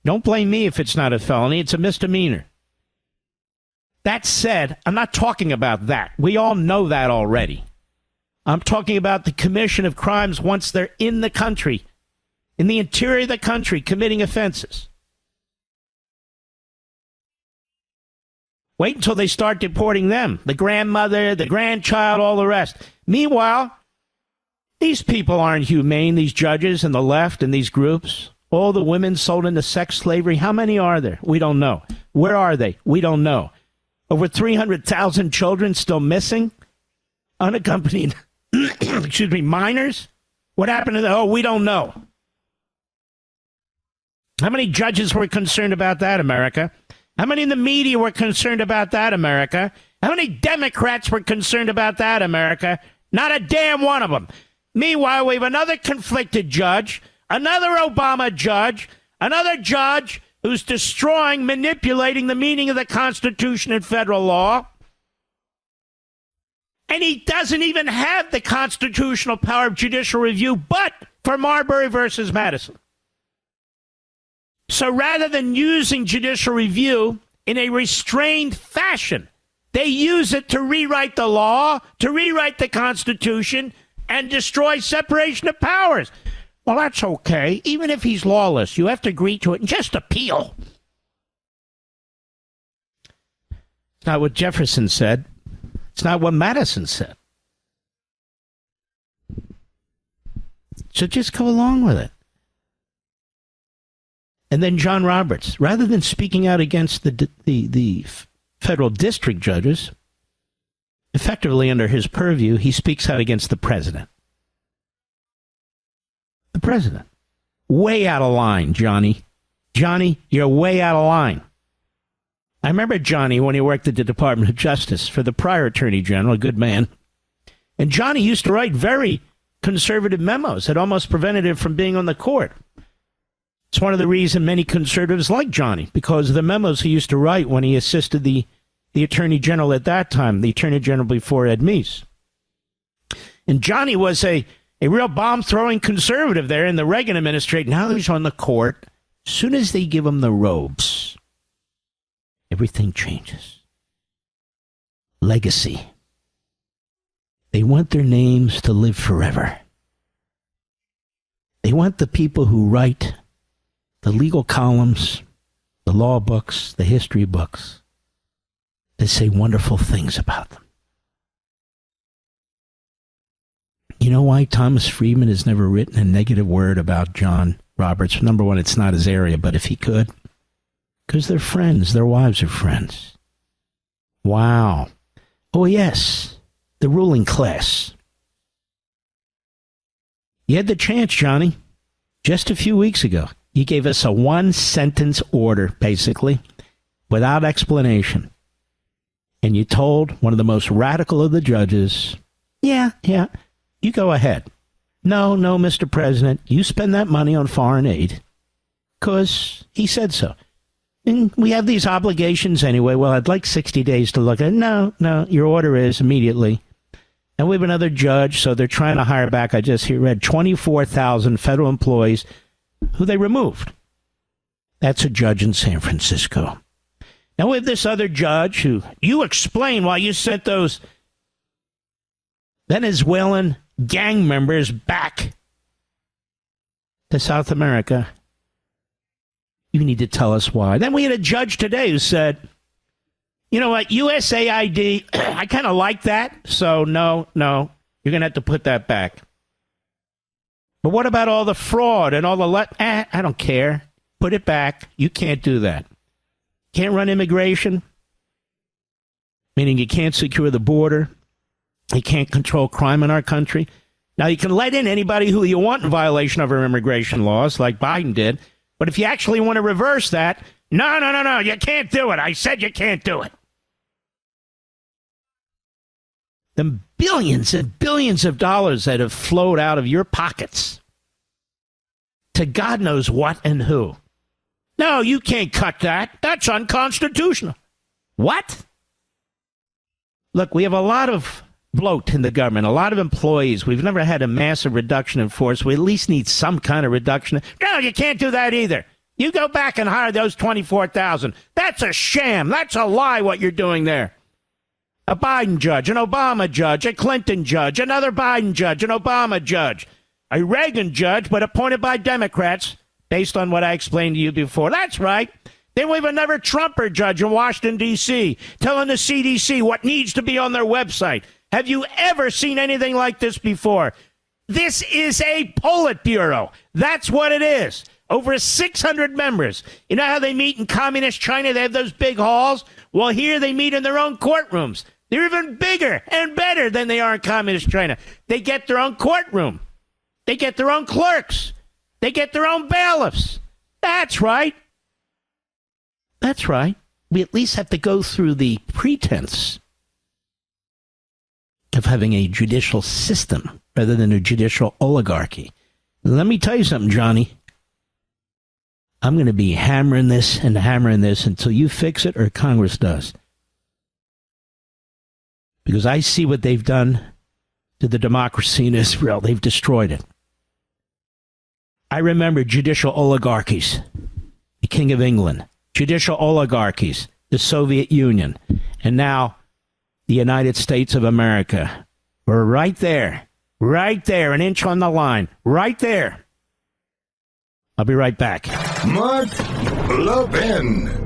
Don't blame me if it's not a felony. It's a misdemeanor. That said, I'm not talking about that. We all know that already. I'm talking about the commission of crimes once they're in the country, in the interior of the country, committing offenses. Wait until they start deporting them, the grandmother, the grandchild, all the rest. Meanwhile, these people aren't humane, these judges and the left and these groups. All the women sold into sex slavery, how many are there? We don't know. Where are they? We don't know. Over 300,000 children still missing, unaccompanied, minors? What happened to them? Oh, we don't know. How many judges were concerned about that, America? How many in the media were concerned about that, America? How many Democrats were concerned about that, America? Not a damn one of them. Meanwhile, we have another conflicted judge, another Obama judge, another judge who's destroying, manipulating the meaning of the Constitution and federal law. And he doesn't even have the constitutional power of judicial review, but for Marbury versus Madison. So rather than using judicial review in a restrained fashion, they use it to rewrite the law, to rewrite the Constitution, and destroy separation of powers. Well, that's okay. Even if he's lawless, you have to agree to it and just appeal. It's not what Jefferson said. It's not what Madison said. So just go along with it. And then John Roberts, rather than speaking out against the federal district judges, effectively under his purview, he speaks out against the president. The president. Way out of line, Johnny. Johnny, you're way out of line. I remember Johnny when he worked at the Department of Justice for the prior Attorney General, a good man. And Johnny used to write very conservative memos that almost prevented him from being on the court. It's one of the reasons many conservatives like Johnny, because of the memos he used to write when he assisted the Attorney General at that time, the Attorney General before Ed Meese. And Johnny was a real bomb-throwing conservative there in the Reagan administration. Now he's on the court. As soon as they give him the robes, everything changes. Legacy. They want their names to live forever. They want the people who write the legal columns, the law books, the history books, to say wonderful things about them. You know why Thomas Friedman has never written a negative word about John Roberts? Number one, it's not his area, but if he could, because they're friends. Their wives are friends. Wow. Oh, yes, the ruling class. You had the chance, Johnny, just a few weeks ago. You gave us a one-sentence order, basically, without explanation. And you told one of the most radical of the judges, yeah, you go ahead. No, Mr. President, you spend that money on foreign aid because he said so. And we have these obligations anyway. Well, I'd like 60 days to look at it. No, your order is immediately. And we have another judge, so they're trying to hire back. I just read 24,000 federal employees who they removed. That's a judge in San Francisco. Now we have this other judge who you explain why you sent those Venezuelan gang members back to South America. You need to tell us why. Then we had a judge today who said, you know what, USAID, I kind of like that, so no, you're going to have to put that back. But what about all the fraud and all the I don't care. Put it back. You can't do that. Can't run immigration, meaning you can't secure the border. You can't control crime in our country. Now, you can let in anybody who you want in violation of our immigration laws, like Biden did. But if you actually want to reverse that, no, you can't do it. I said you can't do it. The billions and billions of dollars that have flowed out of your pockets to God knows what and who. No, you can't cut that. That's unconstitutional. What? Look, we have a lot of bloat in the government, a lot of employees. We've never had a massive reduction in force. We at least need some kind of reduction. No, you can't do that either. You go back and hire those 24,000. That's a sham. That's a lie what you're doing there. A Biden judge, an Obama judge, a Clinton judge, another Biden judge, an Obama judge, a Reagan judge, but appointed by Democrats, based on what I explained to you before. That's right. Then we have another Trumper judge in Washington, D.C., telling the CDC what needs to be on their website. Have you ever seen anything like this before? This is a Politburo. That's what it is. Over 600 members. You know how they meet in communist China? They have those big halls. Well, here they meet in their own courtrooms. They're even bigger and better than they are in communist China. They get their own courtroom. They get their own clerks. They get their own bailiffs. That's right. That's right. We at least have to go through the pretense of having a judicial system rather than a judicial oligarchy. Let me tell you something, Johnny. I'm going to be hammering this until you fix it or Congress does. Because I see what they've done to the democracy in Israel. They've destroyed it. I remember judicial oligarchies, the King of England, judicial oligarchies, the Soviet Union, and now the United States of America. We're right there, an inch on the line, right there. I'll be right back. Mark Levin.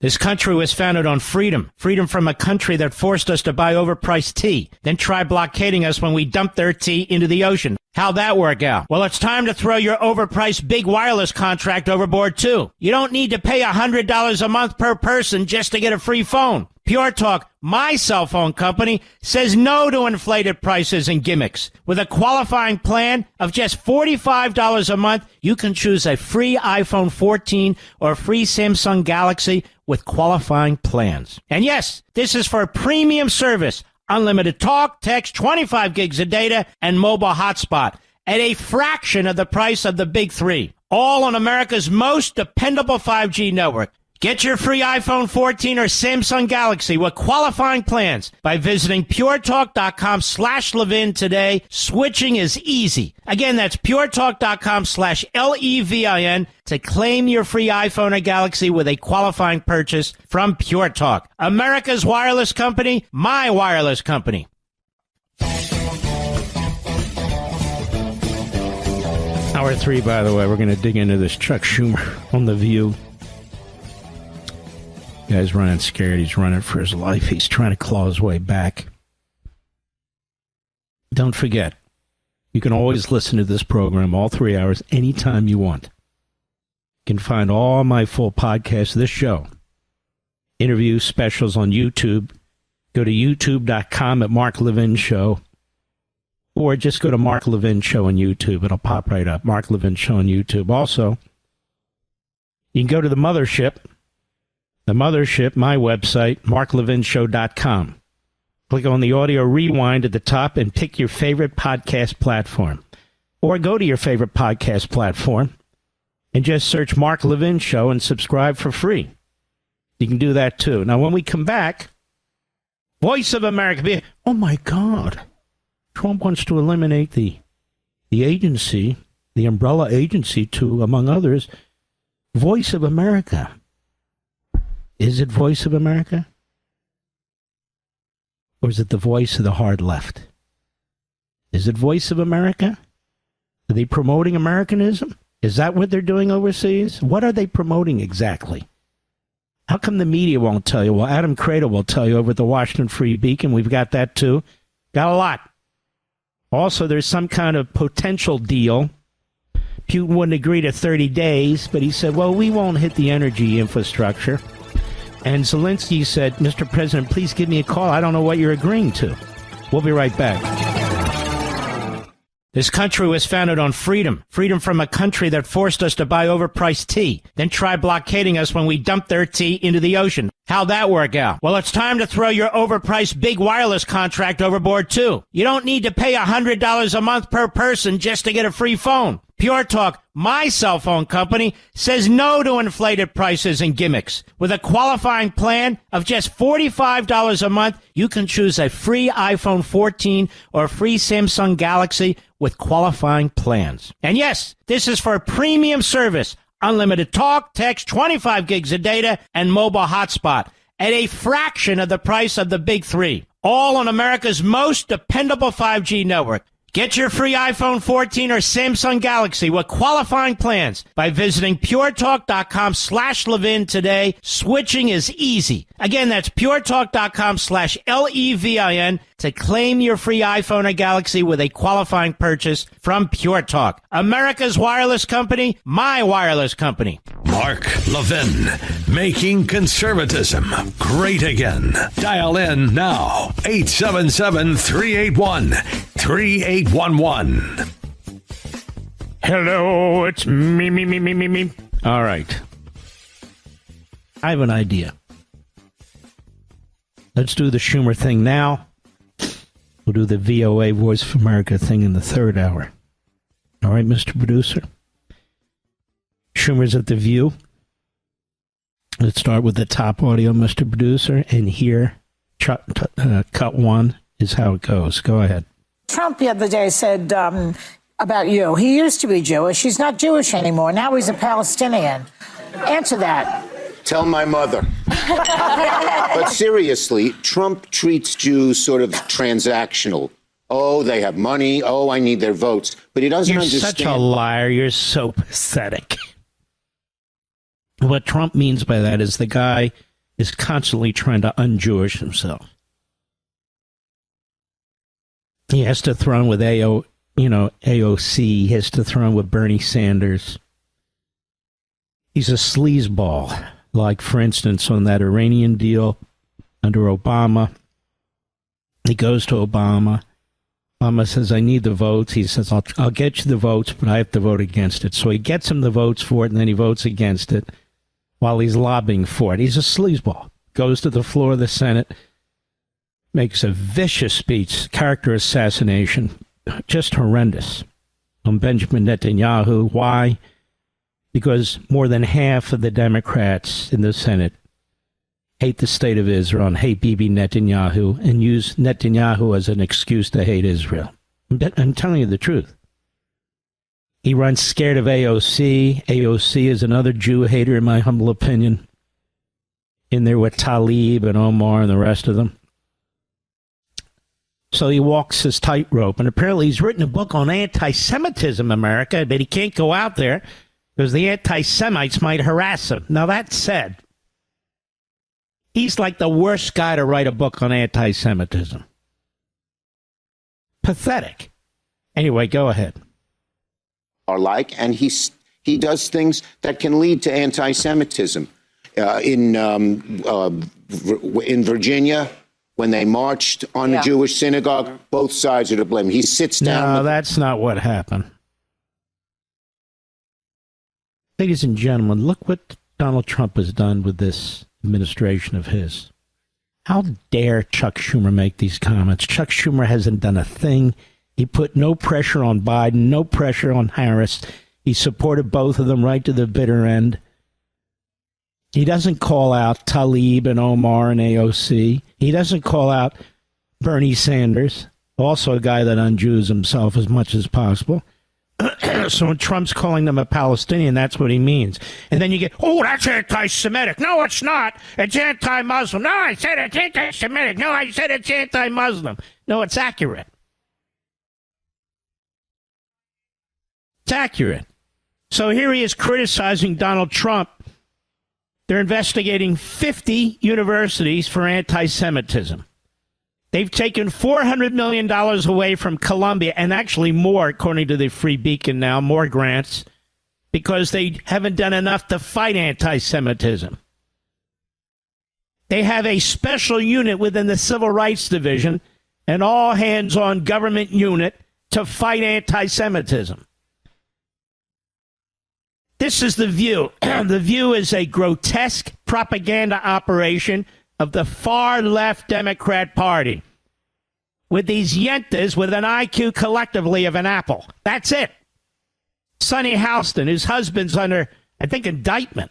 This country was founded on freedom. Freedom from a country that forced us to buy overpriced tea, then try blockading us when we dumped their tea into the ocean. How'd that work out? Well, it's time to throw your overpriced big wireless contract overboard, too. You don't need to pay $100 a month per person just to get a free phone. Pure Talk, my cell phone company, says no to inflated prices and gimmicks. With a qualifying plan of just $45 a month, you can choose a free iPhone 14 or a free Samsung Galaxy with qualifying plans. And yes, this is for a premium service. Unlimited talk, text, 25 gigs of data, and mobile hotspot at a fraction of the price of the big three. All on America's most dependable 5G network. Get your free iPhone 14 or Samsung Galaxy with qualifying plans by visiting puretalk.com/Levin today. Switching is easy. Again, that's puretalk.com/LEVIN to claim your free iPhone or Galaxy with a qualifying purchase from Pure Talk. America's wireless company, my wireless company. Hour 3, by the way, we're going to dig into this Chuck Schumer on The View. Guy's running scared. He's running for his life. He's trying to claw his way back. Don't forget, you can always listen to this program all 3 hours anytime you want. You can find all my full podcasts of this show, interviews, specials on YouTube. Go to youtube.com at Mark Levin Show, or just go to Mark Levin Show on YouTube. It'll pop right up. Mark Levin Show on YouTube. Also, you can go to the Mothership. The Mothership, my website, marklevinshow.com. Click on the audio rewind at the top and pick your favorite podcast platform. Or go to your favorite podcast platform and just search Mark Levin Show and subscribe for free. You can do that too. Now, when we come back, Voice of America. Oh, my God. Trump wants to eliminate the agency, the umbrella agency to, among others, Voice of America. Is it Voice of America? Or is it the voice of the hard left? Is it Voice of America? Are they promoting Americanism? Is that what they're doing overseas? What are they promoting exactly? How come the media won't tell you? Well, Adam Cradle will tell you over at the Washington Free Beacon. We've got that too. Got a lot. Also, there's some kind of potential deal. Putin wouldn't agree to 30 days, but he said, well, we won't hit the energy infrastructure. And Zelensky said, Mr. President, please give me a call. I don't know what you're agreeing to. We'll be right back. This country was founded on freedom. Freedom from a country that forced us to buy overpriced tea, then tried blockading us when we dumped their tea into the ocean. How'd that work out? Well, it's time to throw your overpriced big wireless contract overboard, too. You don't need to pay $100 a month per person just to get a free phone. Pure Talk, my cell phone company, says no to inflated prices and gimmicks. With a qualifying plan of just $45 a month, you can choose a free iPhone 14 or a free Samsung Galaxy with qualifying plans. And yes, this is for a premium service. Unlimited talk, text, 25 gigs of data, and mobile hotspot at a fraction of the price of the big three. All on America's most dependable 5G network. Get your free iPhone 14 or Samsung Galaxy with qualifying plans by visiting puretalk.com/Levin today. Switching is easy. Again, that's puretalk.com/LEVIN to claim your free iPhone or Galaxy with a qualifying purchase from Pure Talk. America's wireless company, my wireless company. Mark Levin, making conservatism great again. Dial in now, 877-381-3811. Hello, it's me. All right. I have an idea. Let's do the Schumer thing now. We'll do the VOA Voice of America thing in the third hour. All right, Mr. Producer? Schumer's at The View. Let's start with the top audio, Mr. Producer, and here, cut one is how it goes. Go ahead. Trump the other day said about you, he used to be Jewish. He's not Jewish anymore. Now he's a Palestinian. Answer that. Tell my mother. But seriously, Trump treats Jews sort of transactional. Oh, they have money. Oh, I need their votes. But he doesn't understand. You're such a liar. You're so pathetic. What Trump means by that is the guy is constantly trying to un-Jewish himself. He has to throw in with AOC. He has to throw in with Bernie Sanders. He's a sleazeball. Like, for instance, on that Iranian deal under Obama, he goes to Obama. Obama says, I need the votes. He says, I'll get you the votes, but I have to vote against it. So he gets him the votes for it, and then he votes against it while he's lobbying for it. He's a sleazeball. Goes to the floor of the Senate, makes a vicious speech, character assassination, just horrendous, on Benjamin Netanyahu. Why? Because more than half of the Democrats in the Senate hate the state of Israel and hate Bibi Netanyahu and use Netanyahu as an excuse to hate Israel. I'm telling you the truth. He runs scared of AOC. AOC is another Jew hater, in my humble opinion. In there with Tlaib and Omar and the rest of them. So he walks his tightrope. And apparently he's written a book on anti-Semitism, America, but he can't go out there because the anti-Semites might harass him. Now, that said, he's like the worst guy to write a book on anti-Semitism. Pathetic. Anyway, go ahead. Are like, and he does things that can lead to anti-Semitism. In Virginia, when they marched on a Jewish synagogue, both sides are to blame. He sits down. No, that's not what happened. Ladies and gentlemen, look what Donald Trump has done with this administration of his. How dare Chuck Schumer make these comments? Chuck Schumer hasn't done a thing. He put no pressure on Biden, no pressure on Harris. He supported both of them right to the bitter end. He doesn't call out Tlaib and Omar and AOC. He doesn't call out Bernie Sanders, also a guy that unjews himself as much as possible. So when Trump's calling them a Palestinian, that's what he means. And then you get, oh, that's anti-Semitic. No, it's not. It's anti-Muslim. No, I said it's anti-Semitic. No, I said it's anti-Muslim. No, it's accurate. It's accurate. So here he is criticizing Donald Trump. They're investigating 50 universities for anti-Semitism. They've taken $400 million away from Columbia, and actually more, according to the Free Beacon now, more grants, because they haven't done enough to fight anti-Semitism. They have a special unit within the Civil Rights Division, an all-hands-on government unit to fight anti-Semitism. This is The View. The View is a grotesque propaganda operation of the far-left Democrat Party, with these yentas with an IQ collectively of an apple. That's it. Sonny Houston, whose husband's under, I think, indictment.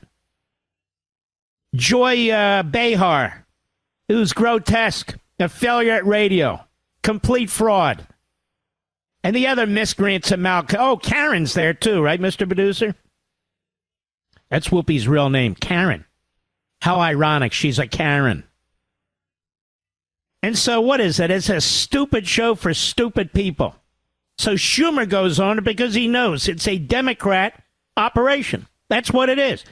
Joy Behar, who's grotesque, a failure at radio, complete fraud. And the other miscreants of oh, Karen's there too, right, Mr. Producer? That's Whoopi's real name, Karen. How ironic, she's a Karen. And so what is it? It's a stupid show for stupid people. So Schumer goes on because he knows it's a Democrat operation. That's what it is.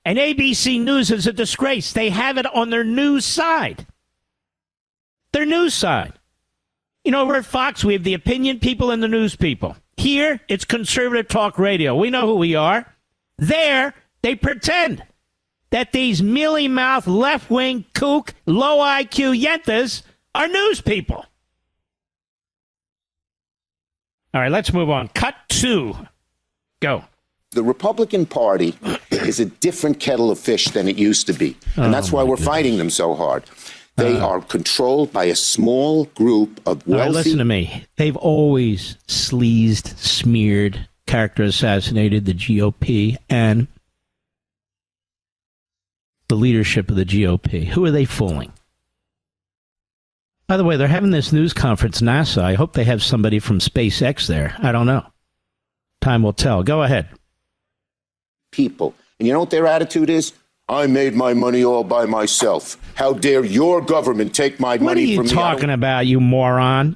And ABC News is a disgrace. They have it on their news side. Their news side. You know, over at Fox, we have the opinion people and the news people. Here, it's conservative talk radio. We know who we are. There, they pretend that these mealy-mouthed, left-wing, kook, low-IQ yentas are news people. All right, let's move on. Cut 2. Go. The Republican Party is a different kettle of fish than it used to be. And that's why we're fighting them so hard. They are controlled by a small group of wealthy... All right, listen to me. They've always sleazed, smeared, character assassinated the GOP and the leadership of the GOP. Who are they fooling? By the way, they're having this news conference, NASA. I hope they have somebody from SpaceX there. I don't know. Time will tell. Go ahead. People. And you know what their attitude is? I made my money all by myself. How dare your government take my money from me? What are you talking about, you moron?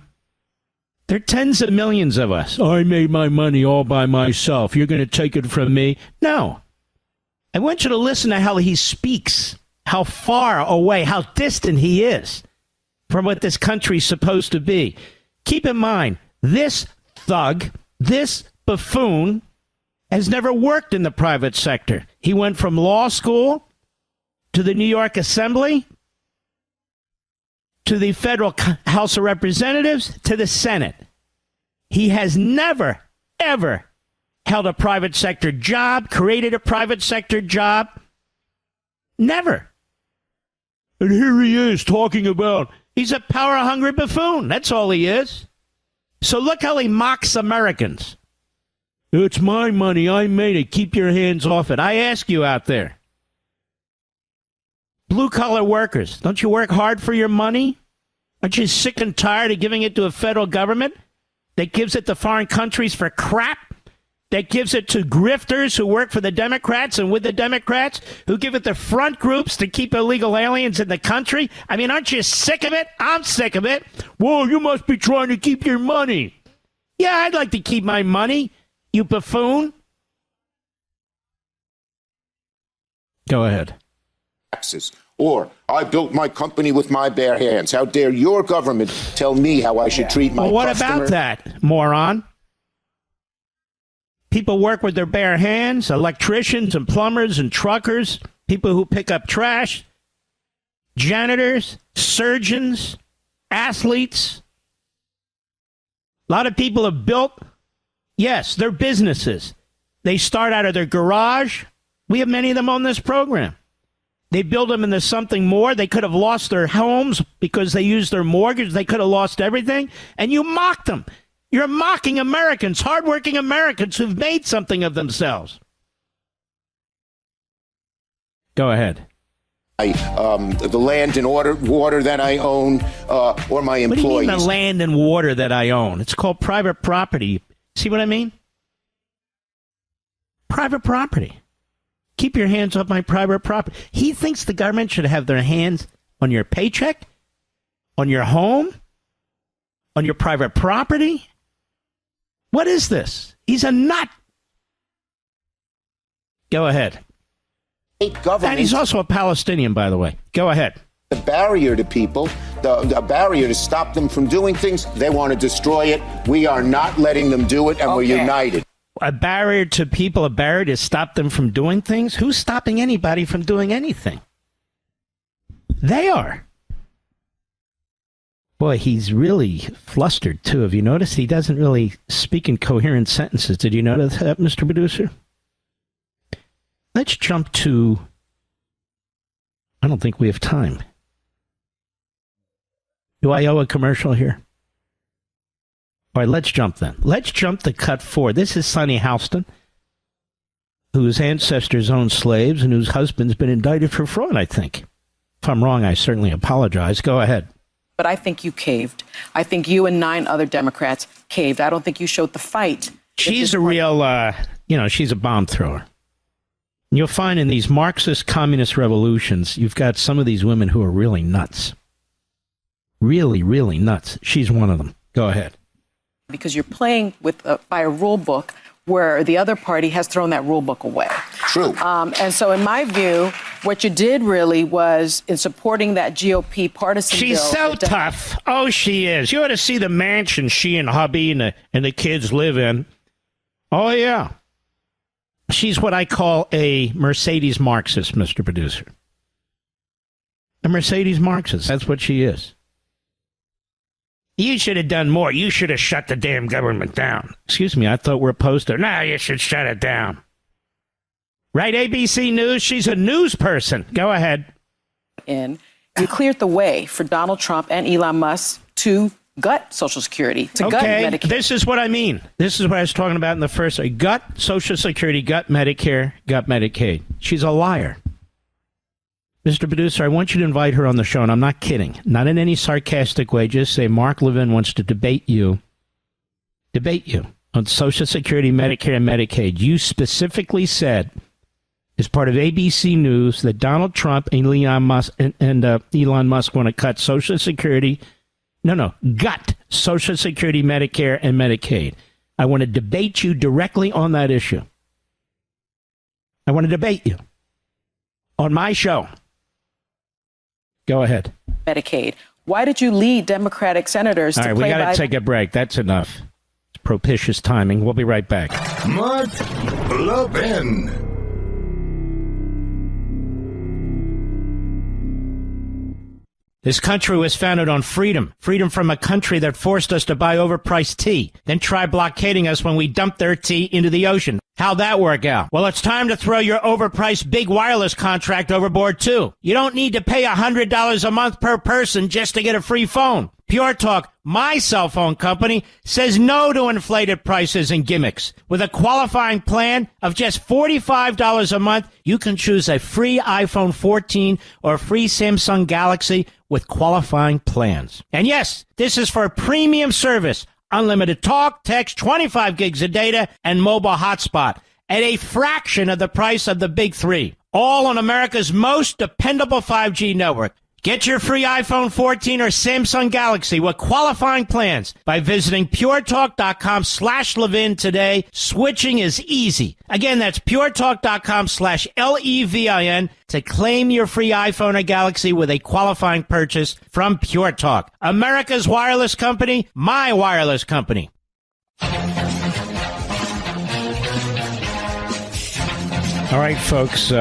There are tens of millions of us. I made my money all by myself. You're going to take it from me? No. I want you to listen to how he speaks, how far away, how distant he is from what this country's supposed to be. Keep in mind, this thug, this buffoon, has never worked in the private sector. He went from law school to the New York Assembly to the Federal House of Representatives to the Senate. He has never, ever held a private sector job, created a private sector job. Never. And here he is talking about he's a power-hungry buffoon. That's all he is. So look how he mocks Americans. It's my money. I made it. Keep your hands off it. I ask you out there. Blue-collar workers, don't you work hard for your money? Aren't you sick and tired of giving it to a federal government that gives it to foreign countries for crap? That gives it to grifters who work for the Democrats and with the Democrats, who give it to front groups to keep illegal aliens in the country? I mean, aren't you sick of it? I'm sick of it. Whoa, you must be trying to keep your money. Yeah, I'd like to keep my money, you buffoon. Go ahead. Taxes. Or, I built my company with my bare hands. How dare your government tell me how I should treat my customer? Well, what about that, moron? People work with their bare hands, electricians and plumbers and truckers, people who pick up trash, janitors, surgeons, athletes. A lot of people have built, yes, their businesses. They start out of their garage. We have many of them on this program. They build them into something more. They could have lost their homes because they used their mortgage. They could have lost everything. And you mock them. You're mocking Americans, hardworking Americans who've made something of themselves. Go ahead. The land and water that I own, or my employees. What do you mean the land and water that I own? It's called private property. See what I mean? Private property. Keep your hands off my private property. He thinks the government should have their hands on your paycheck, on your home, on your private property. What is this? He's a nut. Go ahead. And he's also a Palestinian, by the way. Go ahead. The barrier to people, the barrier to stop them from doing things, they want to destroy it. We are not letting them do it, and we're united. A barrier to people, a barrier to stop them from doing things? Who's stopping anybody from doing anything? They are. Boy, he's really flustered, too. Have you noticed he doesn't really speak in coherent sentences? Did you notice that, Mr. Producer? Let's jump to... I don't think we have time. Do I owe a commercial here? All right, let's jump then. Let's jump to cut 4. This is Sonny Houston, whose ancestors owned slaves and whose husband's been indicted for fraud, I think. If I'm wrong, I certainly apologize. Go ahead. But I think you caved. I think you and 9 other Democrats caved. I don't think you showed the fight. She's a real, she's a bomb thrower. And you'll find in these Marxist communist revolutions, you've got some of these women who are really nuts. Really, really nuts. She's one of them. Go ahead. Because you're playing with by a rule book where the other party has thrown that rule book away. True. And so in my view, what you did really was in supporting that GOP partisan She's bill. so tough. Oh, she is. You ought to see the mansion she and hubby and the kids live in. Oh, yeah. She's what I call a Mercedes Marxist, Mr. Producer. A Mercedes Marxist. That's what she is. You should have done more. You should have shut the damn government down. Excuse me, I thought we're opposed to... No, you should shut it down. Right, ABC News? She's a news person. Go ahead. You cleared the way for Donald Trump and Elon Musk to gut Social Security, to gut Medicare. This is what I mean. This is what I was talking about in the first... Gut Social Security, gut Medicare, gut Medicaid. She's a liar. Mr. Producer, I want you to invite her on the show, and I'm not kidding. Not in any sarcastic way. Just say Mark Levin wants to debate you on Social Security, Medicare, and Medicaid. You specifically said, as part of ABC News, that Donald Trump and Elon Musk Elon Musk want to cut Social Security. Gut Social Security, Medicare, and Medicaid. I want to debate you directly on that issue. I want to debate you on my show. Go ahead. Medicaid. Why did you lead Democratic senators to play by... All right, we got to take a break. That's enough. It's propitious timing. We'll be right back. Mark Levin. This country was founded on freedom. Freedom from a country that forced us to buy overpriced tea, then try blockading us when we dumped their tea into the ocean. How'd that work out? Well, it's time to throw your overpriced big wireless contract overboard, too. You don't need to pay $100 a month per person just to get a free phone. Pure Talk, my cell phone company, says no to inflated prices and gimmicks. With a qualifying plan of just $45 a month, you can choose a free iPhone 14 or a free Samsung Galaxy with qualifying plans. And yes, this is for a premium service. Unlimited talk, text, 25 gigs of data, and mobile hotspot at a fraction of the price of the big 3. All on America's most dependable 5G network. Get your free iPhone 14 or Samsung Galaxy with qualifying plans by visiting puretalk.com/Levin today. Switching is easy. Again, that's puretalk.com/LEVIN to claim your free iPhone or Galaxy with a qualifying purchase from Pure Talk. America's wireless company, my wireless company. All right, folks,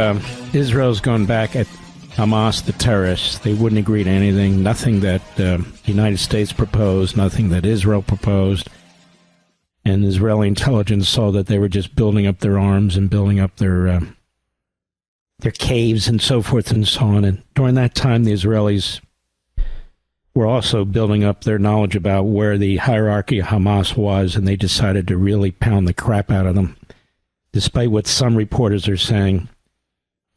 Israel's gone back at Hamas, the terrorists. They wouldn't agree to anything, nothing that the United States proposed, nothing that Israel proposed. And Israeli intelligence saw that they were just building up their arms and building up their caves and so forth and so on. And during that time, the Israelis were also building up their knowledge about where the hierarchy of Hamas was, and they decided to really pound the crap out of them. Despite what some reporters are saying,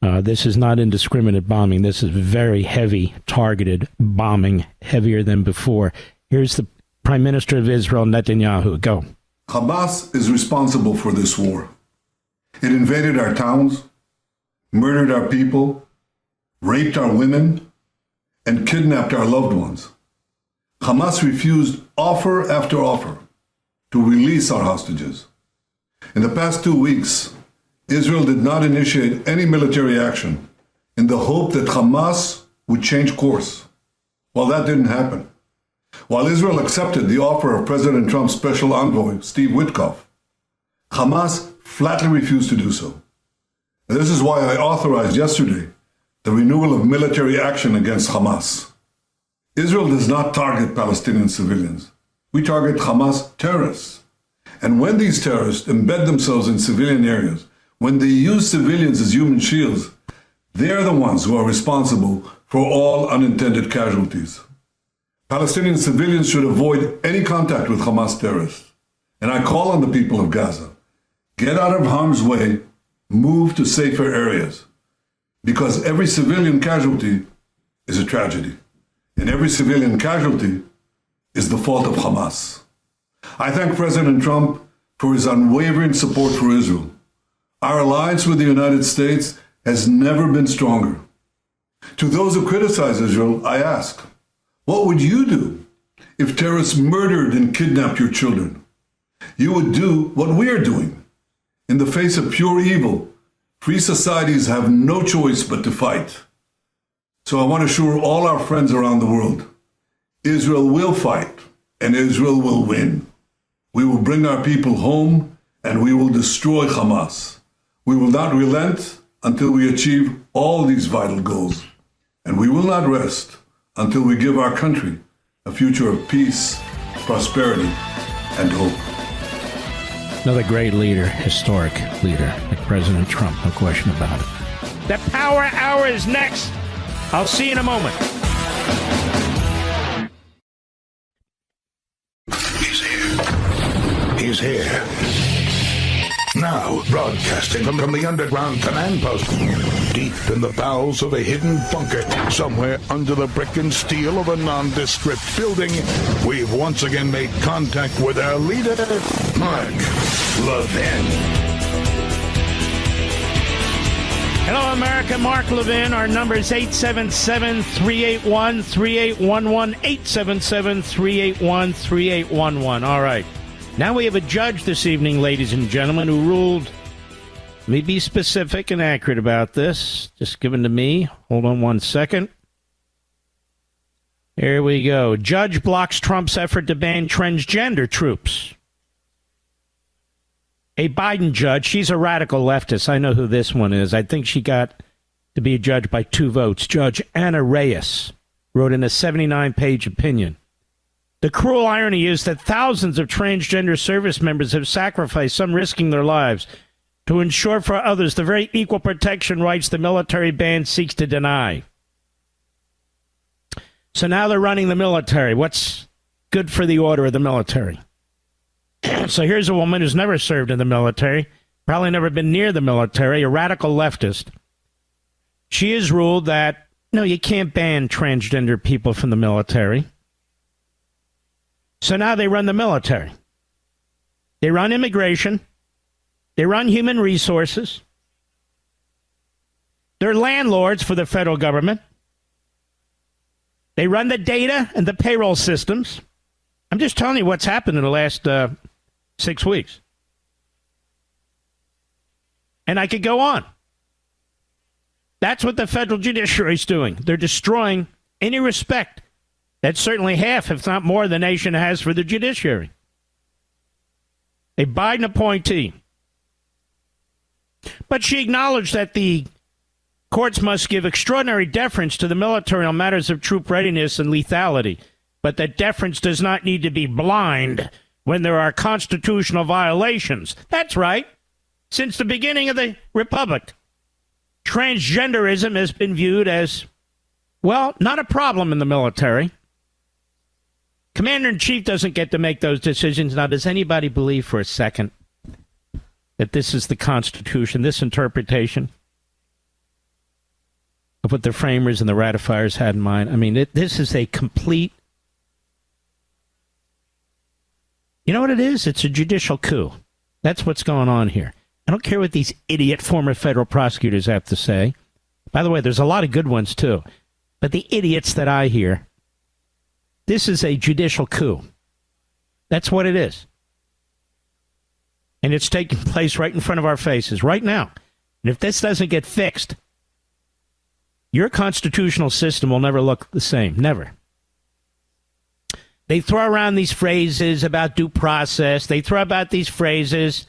this is not indiscriminate bombing. This is very heavy, targeted bombing, heavier than before. Here's the Prime Minister of Israel, Netanyahu. Go. Hamas is responsible for this war. It invaded our towns, murdered our people, raped our women, and kidnapped our loved ones. Hamas refused offer after offer to release our hostages. In the past 2 weeks, Israel did not initiate any military action in the hope that Hamas would change course. Well, that didn't happen. While Israel accepted the offer of President Trump's special envoy, Steve Witkoff, Hamas flatly refused to do so. And this is why I authorized yesterday the renewal of military action against Hamas. Israel does not target Palestinian civilians. We target Hamas terrorists. And when these terrorists embed themselves in civilian areas, when they use civilians as human shields, they're the ones who are responsible for all unintended casualties. Palestinian civilians should avoid any contact with Hamas terrorists. And I call on the people of Gaza, get out of harm's way, move to safer areas. Because every civilian casualty is a tragedy. And every civilian casualty is the fault of Hamas. I thank President Trump for his unwavering support for Israel. Our alliance with the United States has never been stronger. To those who criticize Israel, I ask, what would you do if terrorists murdered and kidnapped your children? You would do what we are doing. In the face of pure evil, free societies have no choice but to fight. So I want to assure all our friends around the world, Israel will fight and Israel will win. We will bring our people home and we will destroy Hamas. We will not relent until we achieve all these vital goals. And we will not rest until we give our country a future of peace, prosperity, and hope. Another great leader, historic leader, like President Trump, no question about it. The Power Hour is next. I'll see you in a moment. He's here. Now, broadcasting from the underground command post, deep in the bowels of a hidden bunker, somewhere under the brick and steel of a nondescript building, we've once again made contact with our leader, Mark Levin. Hello, America. Mark Levin. Our number is 877-381-3811, 877-381-3811. All right. Now we have a judge this evening, ladies and gentlemen, who ruled, let me be specific and accurate about this, just given to me. Hold on one second. Here we go. Judge blocks Trump's effort to ban transgender troops. A Biden judge, she's a radical leftist. I know who this one is. I think she got to be a judge by 2 votes. Judge Anna Reyes wrote in a 79-page opinion. The cruel irony is that thousands of transgender service members have sacrificed, some risking their lives, to ensure for others the very equal protection rights the military ban seeks to deny. So now they're running the military. What's good for the order of the military? So here's a woman who's never served in the military, probably never been near the military, a radical leftist. She has ruled that, no, you can't ban transgender people from the military. So now they run the military. They run immigration. They run human resources. They're landlords for the federal government. They run the data and the payroll systems. I'm just telling you what's happened in the last 6 weeks. And I could go on. That's what the federal judiciary is doing. They're destroying any respect that certainly half, if not more, the nation has for the judiciary. A Biden appointee. But she acknowledged that the courts must give extraordinary deference to the military on matters of troop readiness and lethality, but that deference does not need to be blind when there are constitutional violations. That's right. Since the beginning of the Republic, transgenderism has been viewed as, well, not a problem in the military. Commander-in-Chief doesn't get to make those decisions. Now, does anybody believe for a second that this is the Constitution, this interpretation of what the framers and the ratifiers had in mind? I mean, this is a complete... You know what it is? It's a judicial coup. That's what's going on here. I don't care what these idiot former federal prosecutors have to say. By the way, there's a lot of good ones, too. But the idiots that I hear... This is a judicial coup. That's what it is. And it's taking place right in front of our faces, right now. And if this doesn't get fixed, your constitutional system will never look the same. Never. They throw around these phrases about due process. They throw about these phrases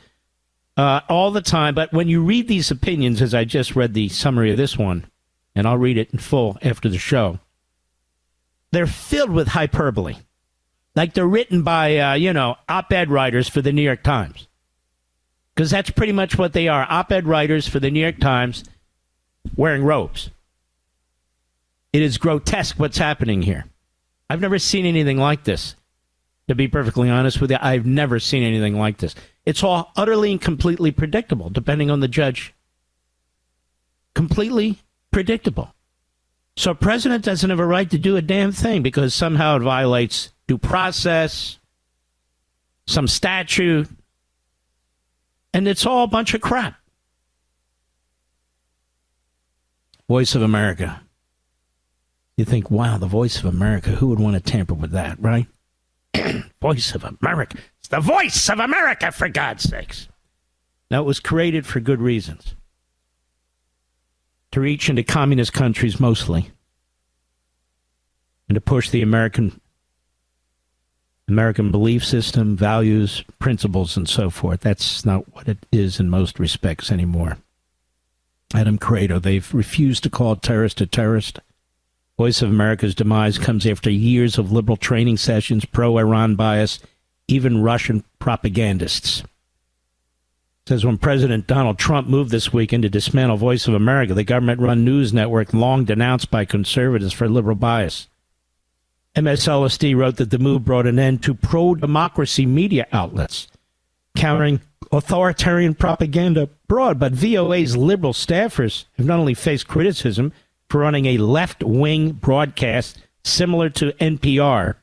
all the time. But when you read these opinions, as I just read the summary of this one, and I'll read it in full after the show. They're filled with hyperbole. Like they're written by, op-ed writers for the New York Times. Because that's pretty much what they are, op-ed writers for the New York Times wearing robes. It is grotesque what's happening here. I've never seen anything like this. To be perfectly honest with you, I've never seen anything like this. It's all utterly and completely predictable, depending on the judge. Completely predictable. So a president doesn't have a right to do a damn thing because somehow it violates due process, some statute, and it's all a bunch of crap. Voice of America. You think, wow, the Voice of America, who would want to tamper with that, right? Voice of America. It's the Voice of America, for God's sakes. Now, it was created for good reasons. To reach into communist countries mostly. And to push the American belief system, values, principles, and so forth. That's not what it is in most respects anymore. Adam Credo, they've refused to call a terrorist a terrorist. Voice of America's demise comes after years of liberal training sessions, pro-Iran bias, even Russian propagandists. It says when President Donald Trump moved this weekend to dismantle Voice of America, the government-run news network long denounced by conservatives for liberal bias. MSLSD wrote that the move brought an end to pro-democracy media outlets, countering authoritarian propaganda abroad. But VOA's liberal staffers have not only faced criticism for running a left-wing broadcast similar to NPR,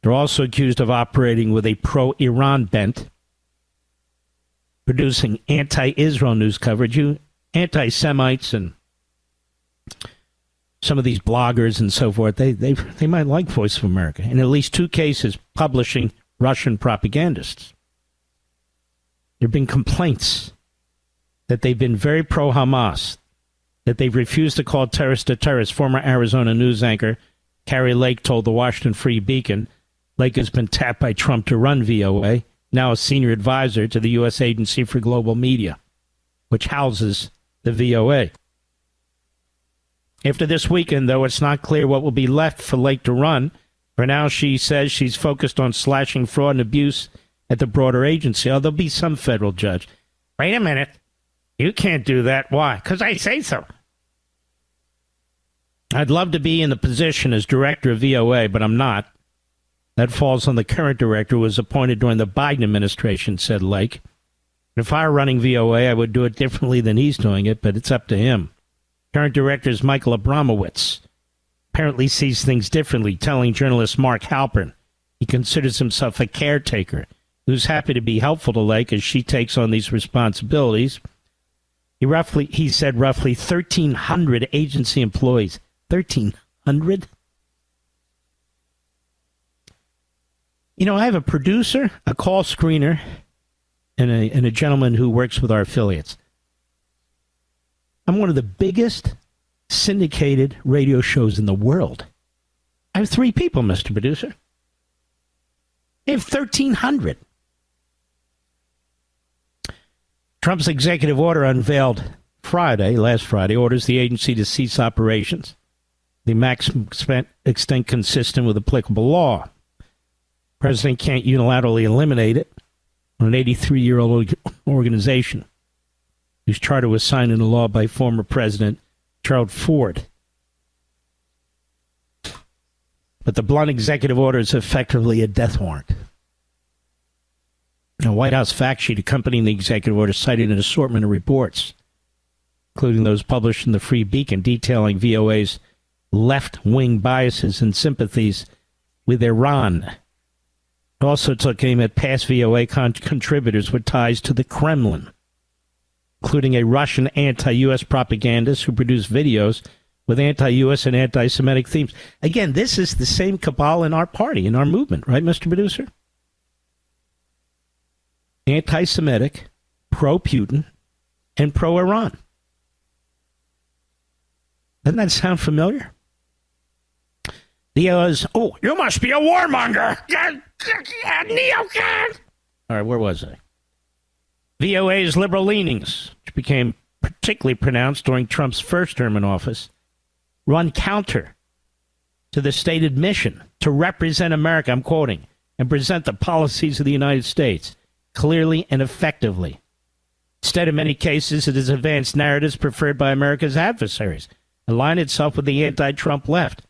they're also accused of operating with a pro-Iran bent, producing anti-Israel news coverage. You anti-Semites and some of these bloggers and so forth, they might like Voice of America. In at least 2 cases, publishing Russian propagandists. There have been complaints that they've been very pro-Hamas, that they've refused to call terrorists a terrorist. Former Arizona news anchor Carrie Lake told the Washington Free Beacon Lake has been tapped by Trump to run VOA, now a senior advisor to the U.S. Agency for Global Media, which houses the VOA. After this weekend, though, it's not clear what will be left for Lake to run. For now, she says she's focused on slashing fraud and abuse at the broader agency. Oh, there'll be some federal judge. Wait a minute. You can't do that. Why? Because I say so. I'd love to be in the position as director of VOA, but I'm not. That falls on the current director who was appointed during the Biden administration, said Lake. If I were running VOA, I would do it differently than he's doing it, but it's up to him. Current director is Michael Abramowitz. Apparently sees things differently, telling journalist Mark Halpern he considers himself a caretaker who's happy to be helpful to Lake as she takes on these responsibilities. He said roughly 1,300 agency employees. 1,300? You know, I have a producer, a call screener, and a gentleman who works with our affiliates. I'm one of the biggest syndicated radio shows in the world. I have 3 people, Mr. Producer. I have 1,300. Trump's executive order unveiled last Friday, orders the agency to cease operations, the maximum extent consistent with applicable law. The president can't unilaterally eliminate it on an 83-year-old organization whose charter was signed into law by former President Gerald Ford. But the blunt executive order is effectively a death warrant. A White House fact sheet accompanying the executive order cited an assortment of reports, including those published in the Free Beacon, detailing VOA's left-wing biases and sympathies with Iran. It also took aim at past VOA contributors with ties to the Kremlin, including a Russian anti-U.S. propagandist who produced videos with anti-U.S. and anti-Semitic themes. Again, this is the same cabal in our party, in our movement, right, Mr. Producer? Anti-Semitic, pro-Putin, and pro-Iran. Doesn't that sound familiar? The is, oh, you must be a warmonger. Neocon. All right, where was I? VOA's liberal leanings, which became particularly pronounced during Trump's first term in office, run counter to the stated mission to represent America, I'm quoting, and present the policies of the United States clearly and effectively. Instead, in many cases, it has advanced narratives preferred by America's adversaries, aligned itself with the anti-Trump left.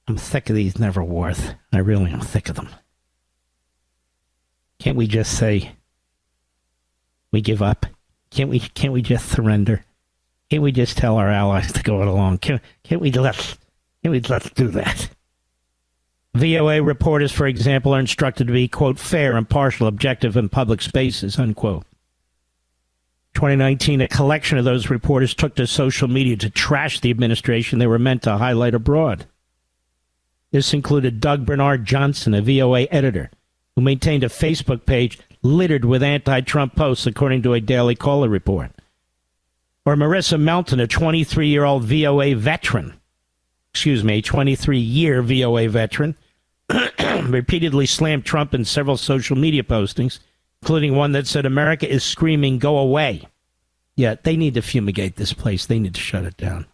I'm sick of these never-worth. I really am sick of them. Can't we just say we give up? Can't we just surrender? Can't we just tell our allies to go it along? Can't we let's do that? VOA reporters, for example, are instructed to be, quote, fair, impartial, objective in public spaces, unquote. 2019, a collection of those reporters took to social media to trash the administration they were meant to highlight abroad. This included Doug Bernard Johnson, a VOA editor, who maintained a Facebook page littered with anti-Trump posts, according to a Daily Caller report. Or Marissa Melton, a 23-year-old VOA veteran, 23-year VOA veteran, repeatedly slammed Trump in several social media postings, including one that said, America is screaming, go away. Yeah, they need to fumigate this place. They need to shut it down.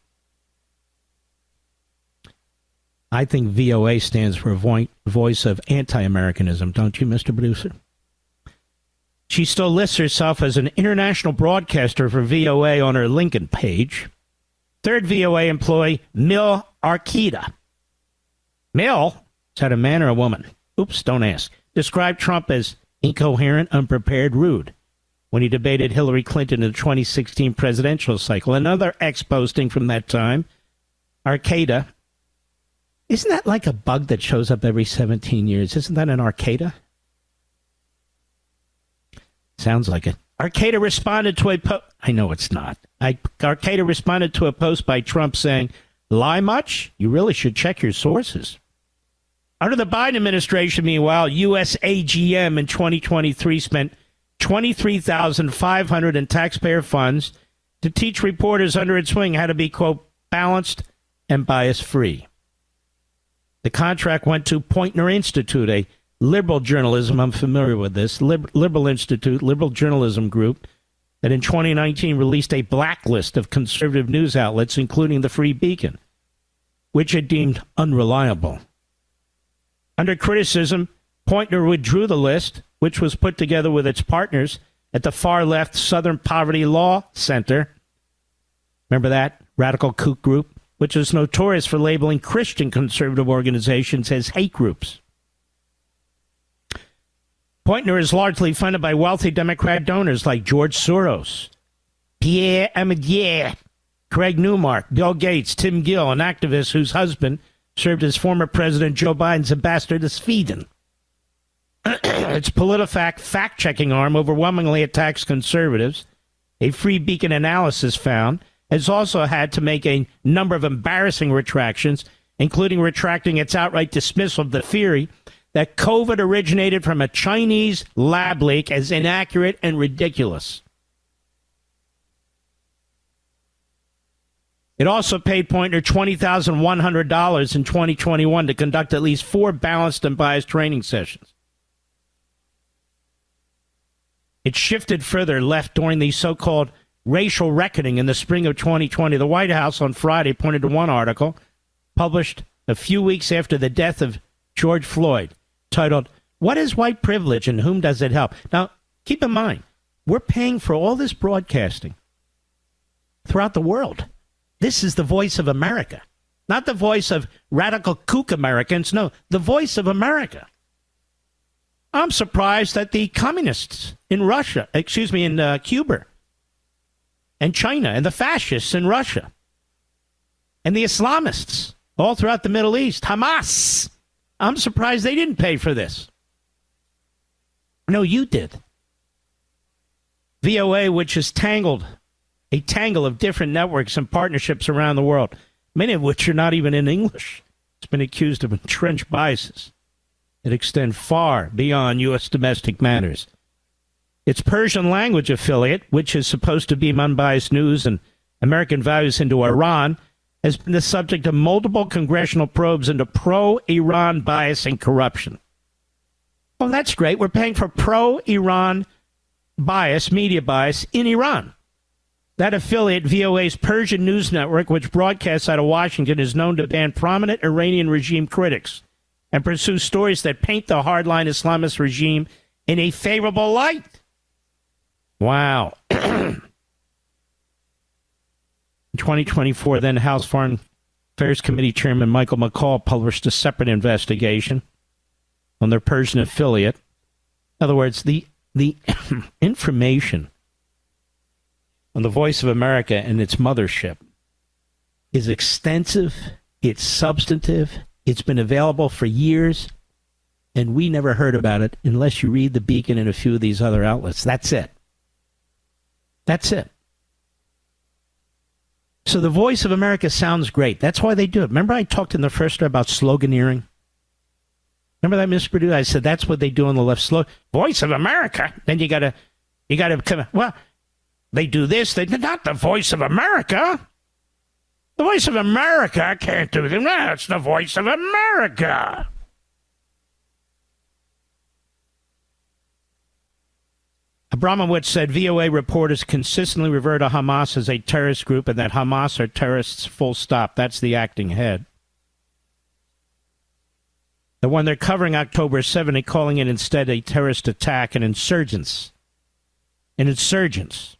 I think VOA stands for a voice of anti-Americanism, don't you, Mr. Producer? She still lists herself as an international broadcaster for VOA on her Lincoln page. Third VOA employee, Mil Arquita. Mil, is that a man or a woman? Oops, don't ask. Described Trump as incoherent, unprepared, rude when he debated Hillary Clinton in the 2016 presidential cycle. Another ex-posting from that time, Arcata. Isn't that like a bug that shows up every 17 years? Isn't that an Arcata? Sounds like it. Arcata responded to a post. I know it's not. Arcata responded to a post by Trump saying, lie much? You really should check your sources. Under the Biden administration, meanwhile, USAGM in 2023 spent $23,500 in taxpayer funds to teach reporters under its wing how to be, quote, balanced and bias-free. The contract went to Poynter Institute, a liberal journalism, I'm familiar with this, liberal institute, liberal journalism group, that in 2019 released a blacklist of conservative news outlets, including the Free Beacon, which it deemed unreliable. Under criticism, Poynter withdrew the list, which was put together with its partners at the far-left Southern Poverty Law Center. Remember that? Radical kook group, which is notorious for labeling Christian conservative organizations as hate groups. Poynter is largely funded by wealthy Democrat donors like George Soros, Pierre Amedier, Craig Newmark, Bill Gates, Tim Gill, an activist whose husband served as former President Joe Biden's ambassador to Sweden. Its PolitiFact fact-checking arm overwhelmingly attacks conservatives. A Free Beacon analysis found has also had to make a number of embarrassing retractions, including retracting its outright dismissal of the theory that COVID originated from a Chinese lab leak as inaccurate and ridiculous. It also paid Poynter $20,100 in 2021 to conduct at least 4 balanced and biased training sessions. It shifted further left during the so-called racial reckoning in the spring of 2020. The White House on Friday pointed to one article published a few weeks after the death of George Floyd, titled, "What is White Privilege and Whom Does It Help?" Now, keep in mind, we're paying for all this broadcasting throughout the world. This is the voice of America, not the voice of radical kook Americans. No, the voice of America. I'm surprised that the communists in in Cuba and China and the fascists in Russia and the Islamists all throughout the Middle East, Hamas, I'm surprised they didn't pay for this. No, you did. VOA, which is a tangle of different networks and partnerships around the world, many of which are not even in English. It's been accused of entrenched biases that extend far beyond U.S. domestic matters. Its Persian language affiliate, which is supposed to beam unbiased news and American values into Iran, has been the subject of multiple congressional probes into pro-Iran bias and corruption. Well, that's great. We're paying for pro-Iran bias, media bias, in Iran. That affiliate, VOA's Persian news network, which broadcasts out of Washington, is known to ban prominent Iranian regime critics and pursue stories that paint the hardline Islamist regime in a favorable light. Wow. In 2024, then House Foreign Affairs Committee Chairman Michael McCall published a separate investigation on their Persian affiliate. In other words, the information on the Voice of America and its mothership is extensive, it's substantive, it's been available for years, and we never heard about it unless you read The Beacon and a few of these other outlets. That's it. That's it. So the Voice of America sounds great. That's why they do it. Remember I talked in the first story about sloganeering? Remember that, Mr. Perdue? I said that's what they do on the left. Voice of America. Then you gotta come. Well, they do this. They not the Voice of America. The Voice of America can't do them. No, it's the Voice of America. Abramowitz said VOA reporters consistently refer to Hamas as a terrorist group and that Hamas are terrorists, full stop. That's the acting head. The one they're covering October 7, calling it instead a terrorist attack, an insurgents. An insurgents.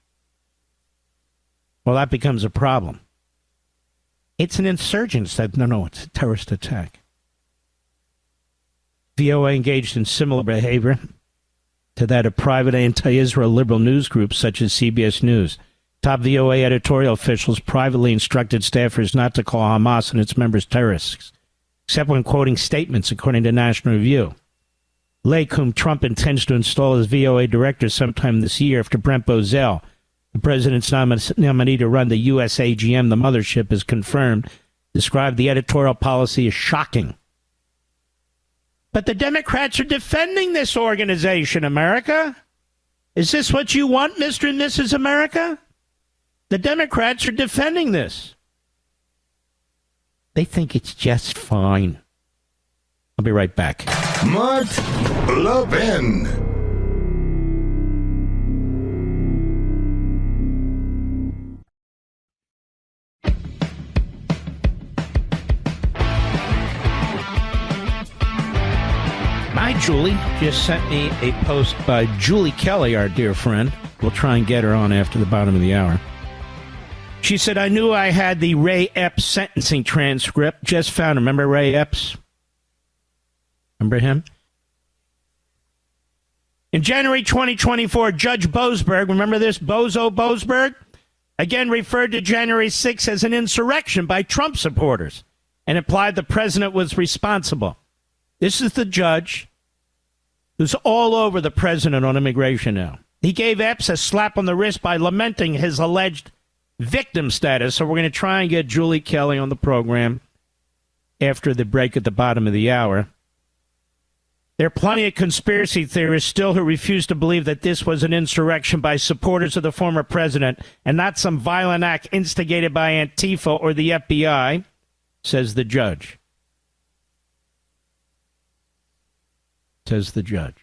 Well, that becomes a problem. It's an insurgents. No, it's a terrorist attack. VOA engaged in similar behavior to that of private anti-Israel liberal news groups such as CBS News. Top VOA editorial officials privately instructed staffers not to call Hamas and its members terrorists, except when quoting statements, according to National Review. Lake, whom Trump intends to install as VOA director sometime this year after Brent Bozell, the president's nominee to run the USAGM, the mothership, is confirmed, described the editorial policy as shocking. But the Democrats are defending this organization, America. Is this what you want, Mr. and Mrs. America? The Democrats are defending this. They think it's just fine. I'll be right back. Mark Levin. My Julie just sent me a post by Julie Kelly, our dear friend. We'll try and get her on after the bottom of the hour. She said, I knew I had the Ray Epps sentencing transcript. Just found him. Remember Ray Epps? Remember him? In January 2024, Judge Bosberg, remember this? Bozo Bosberg? Again referred to January 6th as an insurrection by Trump supporters and implied the president was responsible. This is the judge who's all over the president on immigration now. He gave Epps a slap on the wrist by lamenting his alleged victim status. So we're going to try and get Julie Kelly on the program after the break at the bottom of the hour. There are plenty of conspiracy theorists still who refuse to believe that this was an insurrection by supporters of the former president and not some violent act instigated by Antifa or the FBI, says the judge. Says the judge.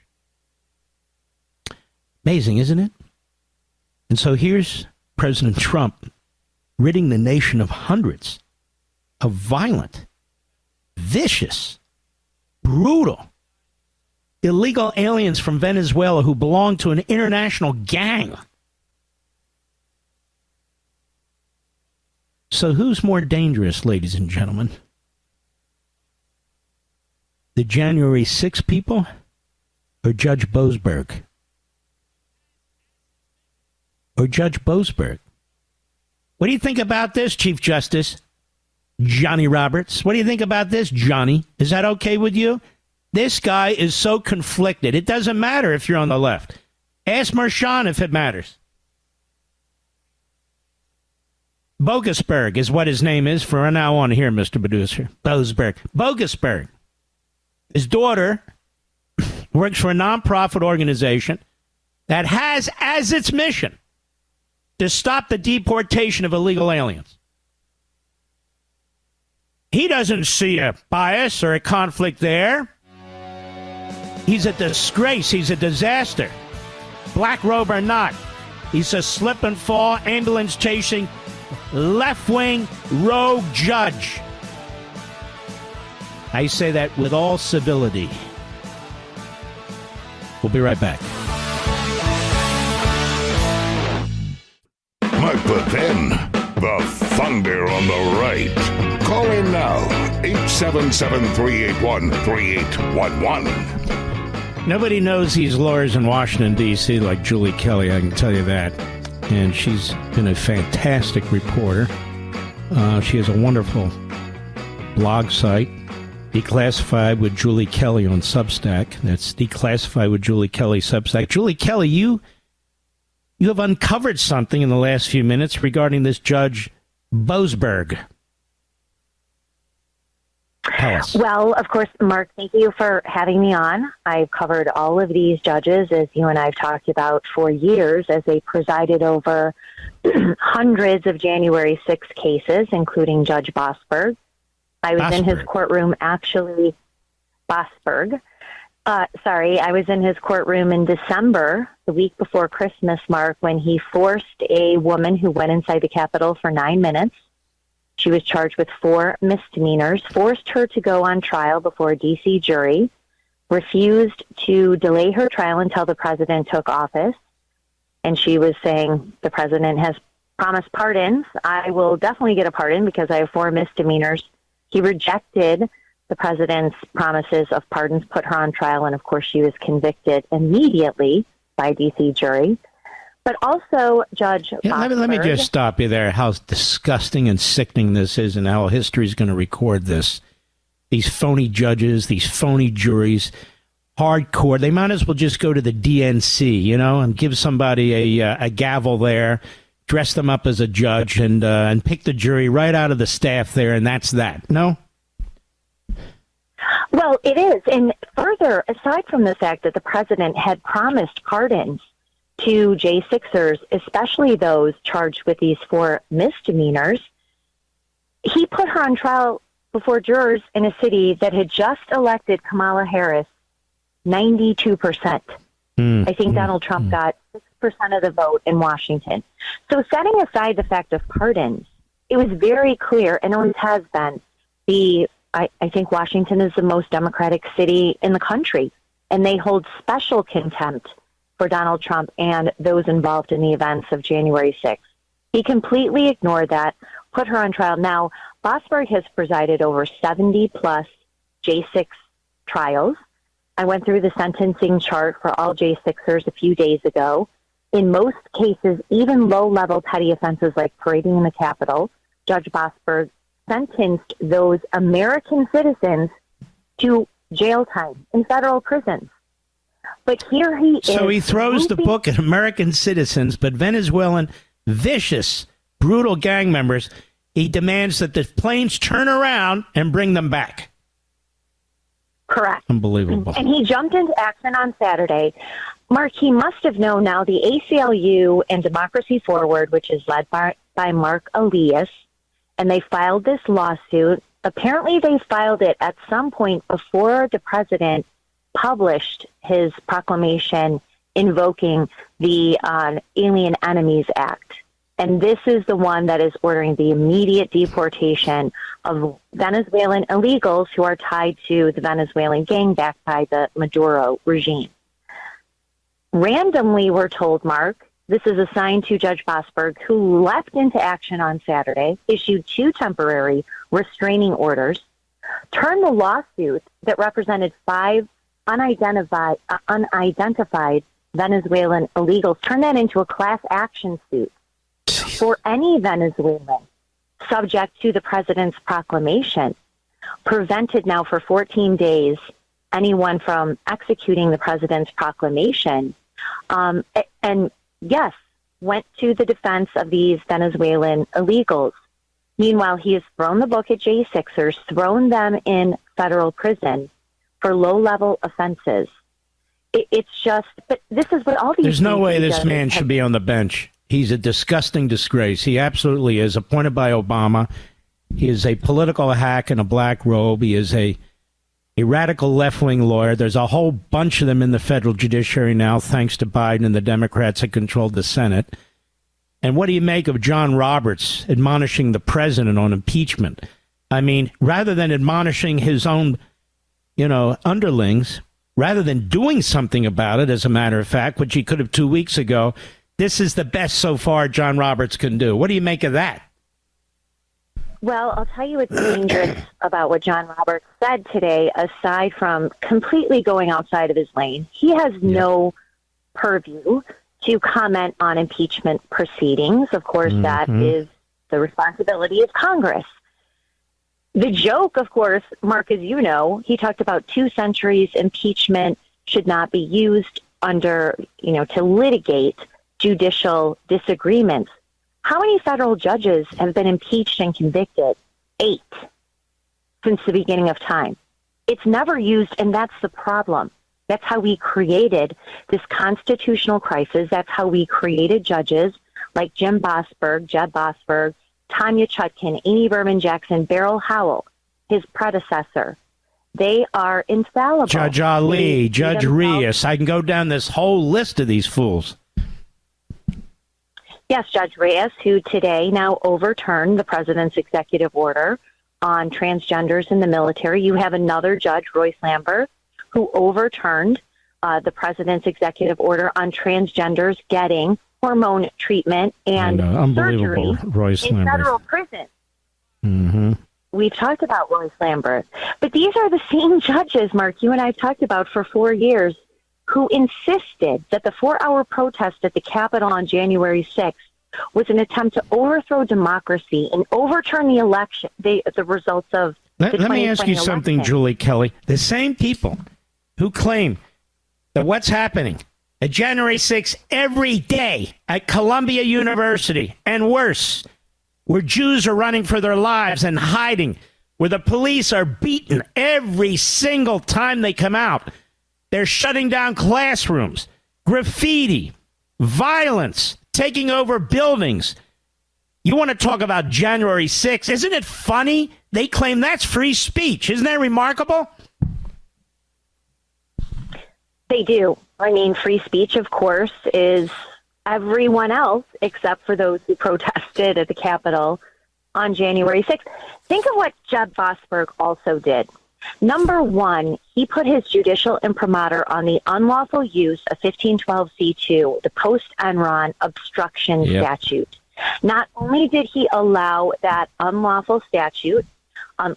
Amazing, isn't it? And so here's President Trump ridding the nation of hundreds of violent, vicious, brutal, illegal aliens from Venezuela who belong to an international gang. So who's more dangerous, ladies and gentlemen? The January 6 people or Judge Bosberg? Or Judge Bosberg? What do you think about this, Chief Justice Johnny Roberts? What do you think about this, Johnny? Is that okay with you? This guy is so conflicted. It doesn't matter if you're on the left. Ask Mershon if it matters. Bogusberg is what his name is from now on here, Mr. Producer. Bosberg. Bogusberg. His daughter works for a nonprofit organization that has as its mission to stop the deportation of illegal aliens. He doesn't see a bias or a conflict there. He's a disgrace. He's a disaster. black robe or not. He's a slip and fall, ambulance chasing, left-wing rogue judge. I say that with all civility. We'll be right back. Mark Levin, the thunder on the right. Call in now, 877-381-3811. Nobody knows these lawyers in Washington, D.C. like Julie Kelly, I can tell you that. And she's been a fantastic reporter. She has a wonderful blog site, Declassified with Julie Kelly on Substack. That's Declassified with Julie Kelly Substack. Julie Kelly, you have uncovered something in the last few minutes regarding this Judge Bosberg. Tell us. Well, of course, Mark, thank you for having me on. I've covered all of these judges, as you and I have talked about for years, as they presided over hundreds of January 6 cases, including Judge Bosberg. I was in his courtroom, actually, Bosberg. I was in his courtroom in December, the week before Christmas, Mark, when he forced a woman who went inside the Capitol for 9 minutes. She was charged with 4 misdemeanors, forced her to go on trial before a D.C. jury, refused to delay her trial until the president took office. And she was saying, the president has promised pardons. I will definitely get a pardon because I have 4 misdemeanors. He rejected the president's promises of pardons, put her on trial, and of course she was convicted immediately by a D.C. jury. But also, Judge Bosberg, let me just stop you there, how disgusting and sickening this is and how history is going to record this. These phony judges, these phony juries, hardcore. They might as well just go to the DNC, and give somebody a gavel there, dress them up as a judge, and pick the jury right out of the staff there, and that's that. No? Well, it is. And further, aside from the fact that the president had promised pardons to J6ers, especially those charged with these 4 misdemeanors, he put her on trial before jurors in a city that had just elected Kamala Harris 92%. I think Donald Trump got 6% of the vote in Washington. So setting aside the fact of pardons, it was very clear, and always has been, I think Washington is the most democratic city in the country, and they hold special contempt for Donald Trump and those involved in the events of January 6th. He completely ignored that, put her on trial. Now, Bosberg has presided over 70-plus J6 trials. I went through the sentencing chart for all J6ers a few days ago. In most cases, even low-level petty offenses like parading in the Capitol, Judge Bosberg sentenced those American citizens to jail time in federal prisons. But here he is. So he throws the book at American citizens, but Venezuelan, vicious, brutal gang members, he demands that the planes turn around and bring them back. Correct. Unbelievable. And he jumped into action on Saturday. Mark, he must have known now the ACLU and Democracy Forward, which is led by Mark Elias, and they filed this lawsuit. Apparently they filed it at some point before the president published his proclamation invoking the Alien Enemies Act. And this is the one that is ordering the immediate deportation of Venezuelan illegals who are tied to the Venezuelan gang backed by the Maduro regime. Randomly, we're told, Mark, this is assigned to Judge Bosberg, who leapt into action on Saturday, issued 2 temporary restraining orders, turned the lawsuit that represented 5 unidentified Venezuelan illegals, turned that into a class action suit for any Venezuelan subject to the president's proclamation, prevented now for 14 days anyone from executing the president's proclamation, and yes, went to the defense of these Venezuelan illegals. Meanwhile, he has thrown the book at J6ers, thrown them in federal prison for low-level offenses. It's just, but this is what all these... There's no way this man should be on the bench. He's a disgusting disgrace. He absolutely is. Appointed by Obama. He is a political hack in a black robe. He is a a radical left-wing lawyer. There's a whole bunch of them in the federal judiciary now, thanks to Biden and the Democrats that controlled the Senate. And what do you make of John Roberts admonishing the president on impeachment? I mean, rather than admonishing his own, underlings, rather than doing something about it, as a matter of fact, which he could have 2 weeks ago, this is the best so far John Roberts can do. What do you make of that? Well, I'll tell you what's dangerous about what John Roberts said today, aside from completely going outside of his lane. He has no purview to comment on impeachment proceedings. Of course, that is the responsibility of Congress. The joke, of course, Mark, as you know, he talked about 2 centuries. Impeachment should not be used to litigate judicial disagreements. How many federal judges have been impeached and convicted? 8 since the beginning of time. It's never used, and that's the problem. That's how we created this constitutional crisis. That's how we created judges like Jeb Bosberg, Tanya Chutkan, Amy Berman Jackson, Beryl Howell, his predecessor. They are infallible. Judge Ali, Judge Rios. I can go down this whole list of these fools. Yes, Judge Reyes, who today now overturned the president's executive order on transgenders in the military. You have another judge, Royce Lamberth, who overturned the president's executive order on transgenders getting hormone treatment and surgery Royce in Lamberth. Federal prison. We've talked about Royce Lamberth. But these are the same judges, Mark, you and I have talked about for 4 years, who insisted that the 4-hour protest at the Capitol on January 6th was an attempt to overthrow democracy and overturn the election, the results of the 2020 Let me ask you something, election. Julie Kelly. The same people who claim that what's happening at January 6th every day at Columbia University and worse, where Jews are running for their lives and hiding, where the police are beaten every single time they come out. They're shutting down classrooms, graffiti, violence, taking over buildings. You want to talk about January 6th? Isn't it funny? They claim that's free speech. Isn't that remarkable? They do. I mean, free speech, of course, is everyone else except for those who protested at the Capitol on January 6th. Think of what Jeb Bosberg also did. Number one, he put his judicial imprimatur on the unlawful use of 1512c2, the post-Enron obstruction statute. Not only did he allow that unlawful statute,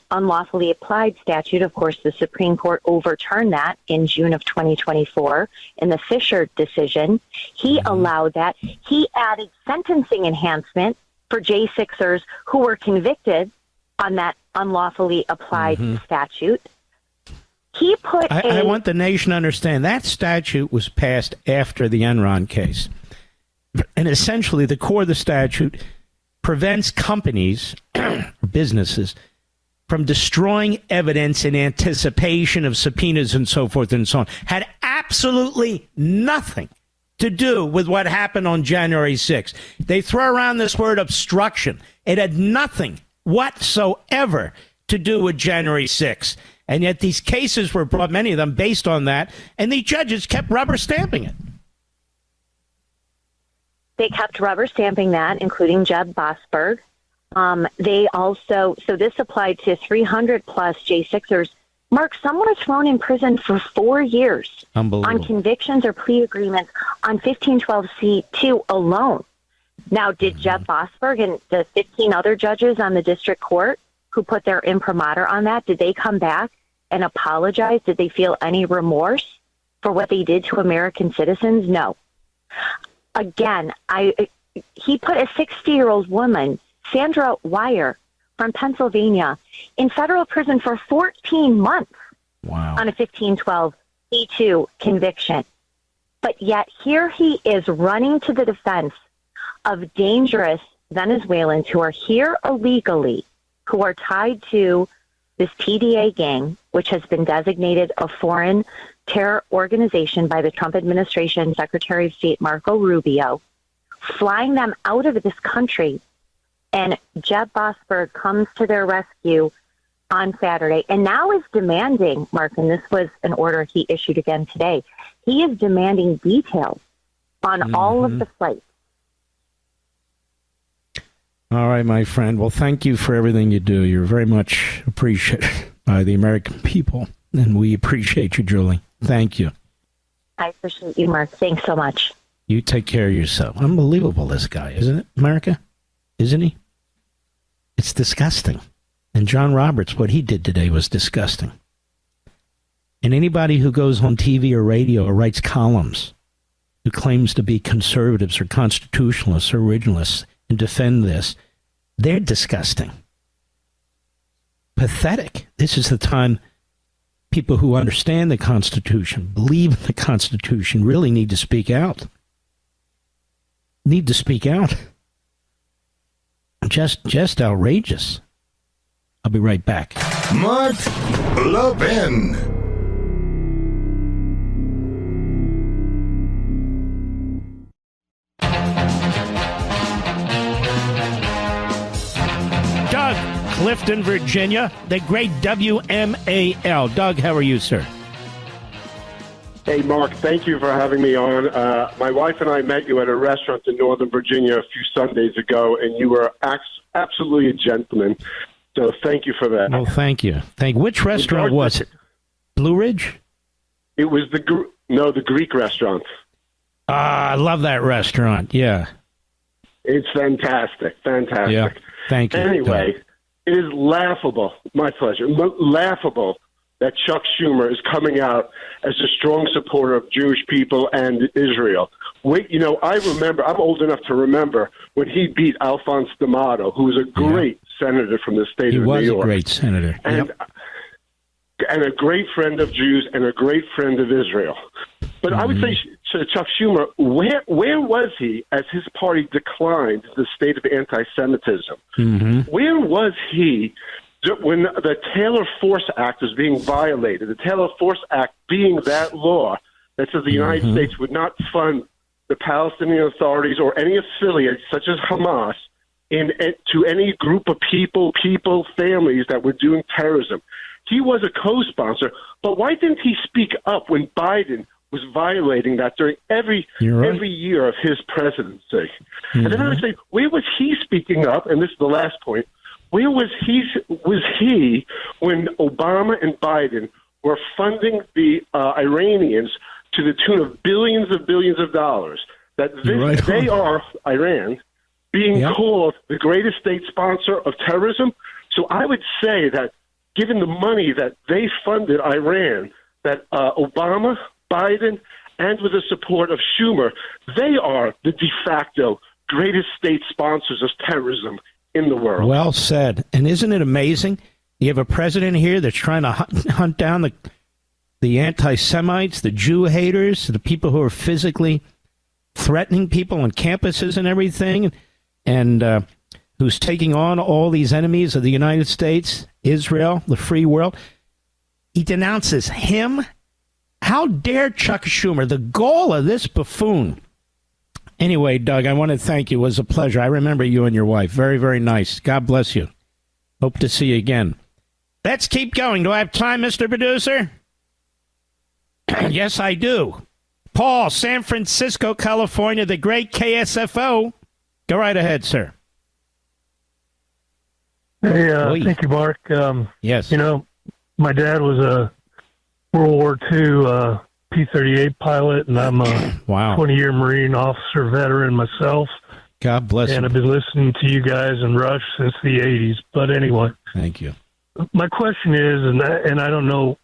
unlawfully applied statute, of course, the Supreme Court overturned that in June of 2024 in the Fisher decision. He allowed that. He added sentencing enhancement for J6ers who were convicted on that unlawfully applied statute. He put I want the nation to understand that statute was passed after the Enron case. And essentially, the core of the statute prevents companies, businesses, from destroying evidence in anticipation of subpoenas and so forth and so on. Had absolutely nothing to do with what happened on January 6th. They throw around this word obstruction. It had nothing whatsoever to do with January 6th. And yet these cases were brought, many of them based on that, and the judges kept rubber stamping it. They kept rubber stamping that, including Jeb Bosberg. They also, so this applied to 300 plus J6ers. Mark, some were thrown in prison for 4 years on convictions or plea agreements on 1512c2 alone. Now, did Jeb Bosberg and the 15 other judges on the district court who put their imprimatur on that, did they come back and apologize? Did they feel any remorse for what they did to American citizens? No. Again, he put a 60-year-old woman, Sandra Wire, from Pennsylvania, in federal prison for 14 months on a 1512c2 conviction. But yet here he is running to the defense of dangerous Venezuelans who are here illegally, who are tied to this PDA gang, which has been designated a foreign terror organization by the Trump administration, Secretary of State Marco Rubio, flying them out of this country. And Jeb Bosberg comes to their rescue on Saturday, and now is demanding, Mark, and this was an order he issued again today, he is demanding details on all of the flights. All right, my friend. Well, thank you for everything you do. You're very much appreciated by the American people, and we appreciate you, Julie. Thank you. I appreciate you, Mark. Thanks so much. You take care of yourself. Unbelievable, this guy, isn't it, America? Isn't he? It's disgusting. And John Roberts, what he did today was disgusting. And anybody who goes on TV or radio or writes columns who claims to be conservatives or constitutionalists or originalists and defend this, they're disgusting. Pathetic. This is the time people who understand the Constitution, believe in the Constitution, really need to speak out. Need to speak out. Just outrageous. I'll be right back. Mark Levin. Doug, Clifton, Virginia, the great WMAL. Doug, how are you, sir? Hey, Mark, thank you for having me on. My wife and I met you at a restaurant in Northern Virginia a few Sundays ago, and you were absolutely a gentleman. So thank you for that. Well, thank you. Which restaurant was it? Blue Ridge? It was the Greek restaurant. I love that restaurant. Yeah. It's fantastic. Fantastic. Yeah. Thank you. Anyway, it is laughable. My pleasure. Laughable that Chuck Schumer is coming out as a strong supporter of Jewish people and Israel. I remember, I'm old enough to remember when he beat Alphonse D'Amato, who was a great senator from the state of New York. He was a great senator. And a great friend of Jews and a great friend of Israel. But I would say to Chuck Schumer, where was he as his party declined the state of anti-Semitism? Where was he when the Taylor Force Act was being violated? The Taylor Force Act being that law that says the United States would not fund the Palestinian authorities or any affiliates such as Hamas to any group of people, families that were doing terrorism. He was a co-sponsor, but why didn't he speak up when Biden was violating that during every year of his presidency? And then I would say, where was he speaking up? And this is the last point. Where was he when Obama and Biden were funding the Iranians to the tune of billions of dollars? They are, Iran, being called the greatest state sponsor of terrorism. So I would say that given the money that they funded Iran, that Obama, Biden, and with the support of Schumer, they are the de facto greatest state sponsors of terrorism in the world. Well said. And isn't it amazing? You have a president here that's trying to hunt down the anti-Semites, the Jew haters, the people who are physically threatening people on campuses and everything, and who's taking on all these enemies of the United States, Israel, the free world. He denounces him. How dare Chuck Schumer, the gall of this buffoon. Anyway, Doug, I want to thank you. It was a pleasure. I remember you and your wife. Very, very nice. God bless you. Hope to see you again. Let's keep going. Do I have time, Mr. Producer? Yes, I do. Paul, San Francisco, California, the great KSFO. Go right ahead, sir. Hey, thank you, Mark. Yes. My dad was a World War II P-38 pilot, and I'm a 20-year Marine officer veteran myself. God bless you. And I've been listening to you guys and Rush since the 80s. But anyway. Thank you. My question is, and I don't know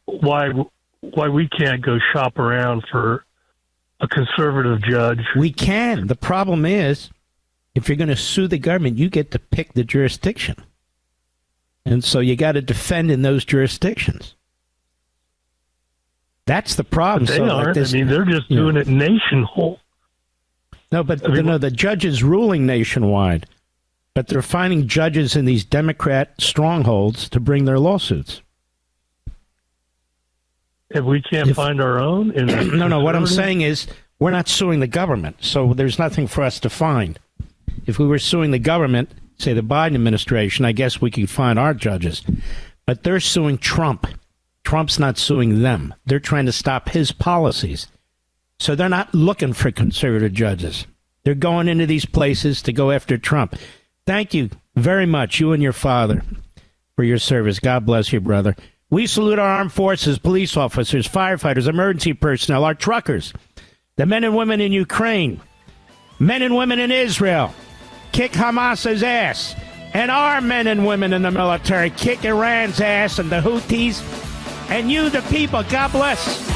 why we can't go shop around for a conservative judge. We can. The problem is, if you're going to sue the government, you get to pick the jurisdiction. And so you got to defend in those jurisdictions. That's the problem. But they aren't. They're just doing it nationwide. No, but the judges ruling nationwide. But they're finding judges in these Democrat strongholds to bring their lawsuits. If we can't find our own? No, what I'm saying is we're not suing the government, so there's nothing for us to find. If we were suing the government, say the Biden administration, I guess we could find our judges. But they're suing Trump. Trump's not suing them. They're trying to stop his policies. So they're not looking for conservative judges. They're going into these places to go after Trump. Thank you very much, you and your father, for your service. God bless you, brother. We salute our armed forces, police officers, firefighters, emergency personnel, our truckers, the men and women in Ukraine, men and women in Israel. Kick Hamas's ass. And our men and women in the military kick Iran's ass and the Houthis. And you, the people. God bless.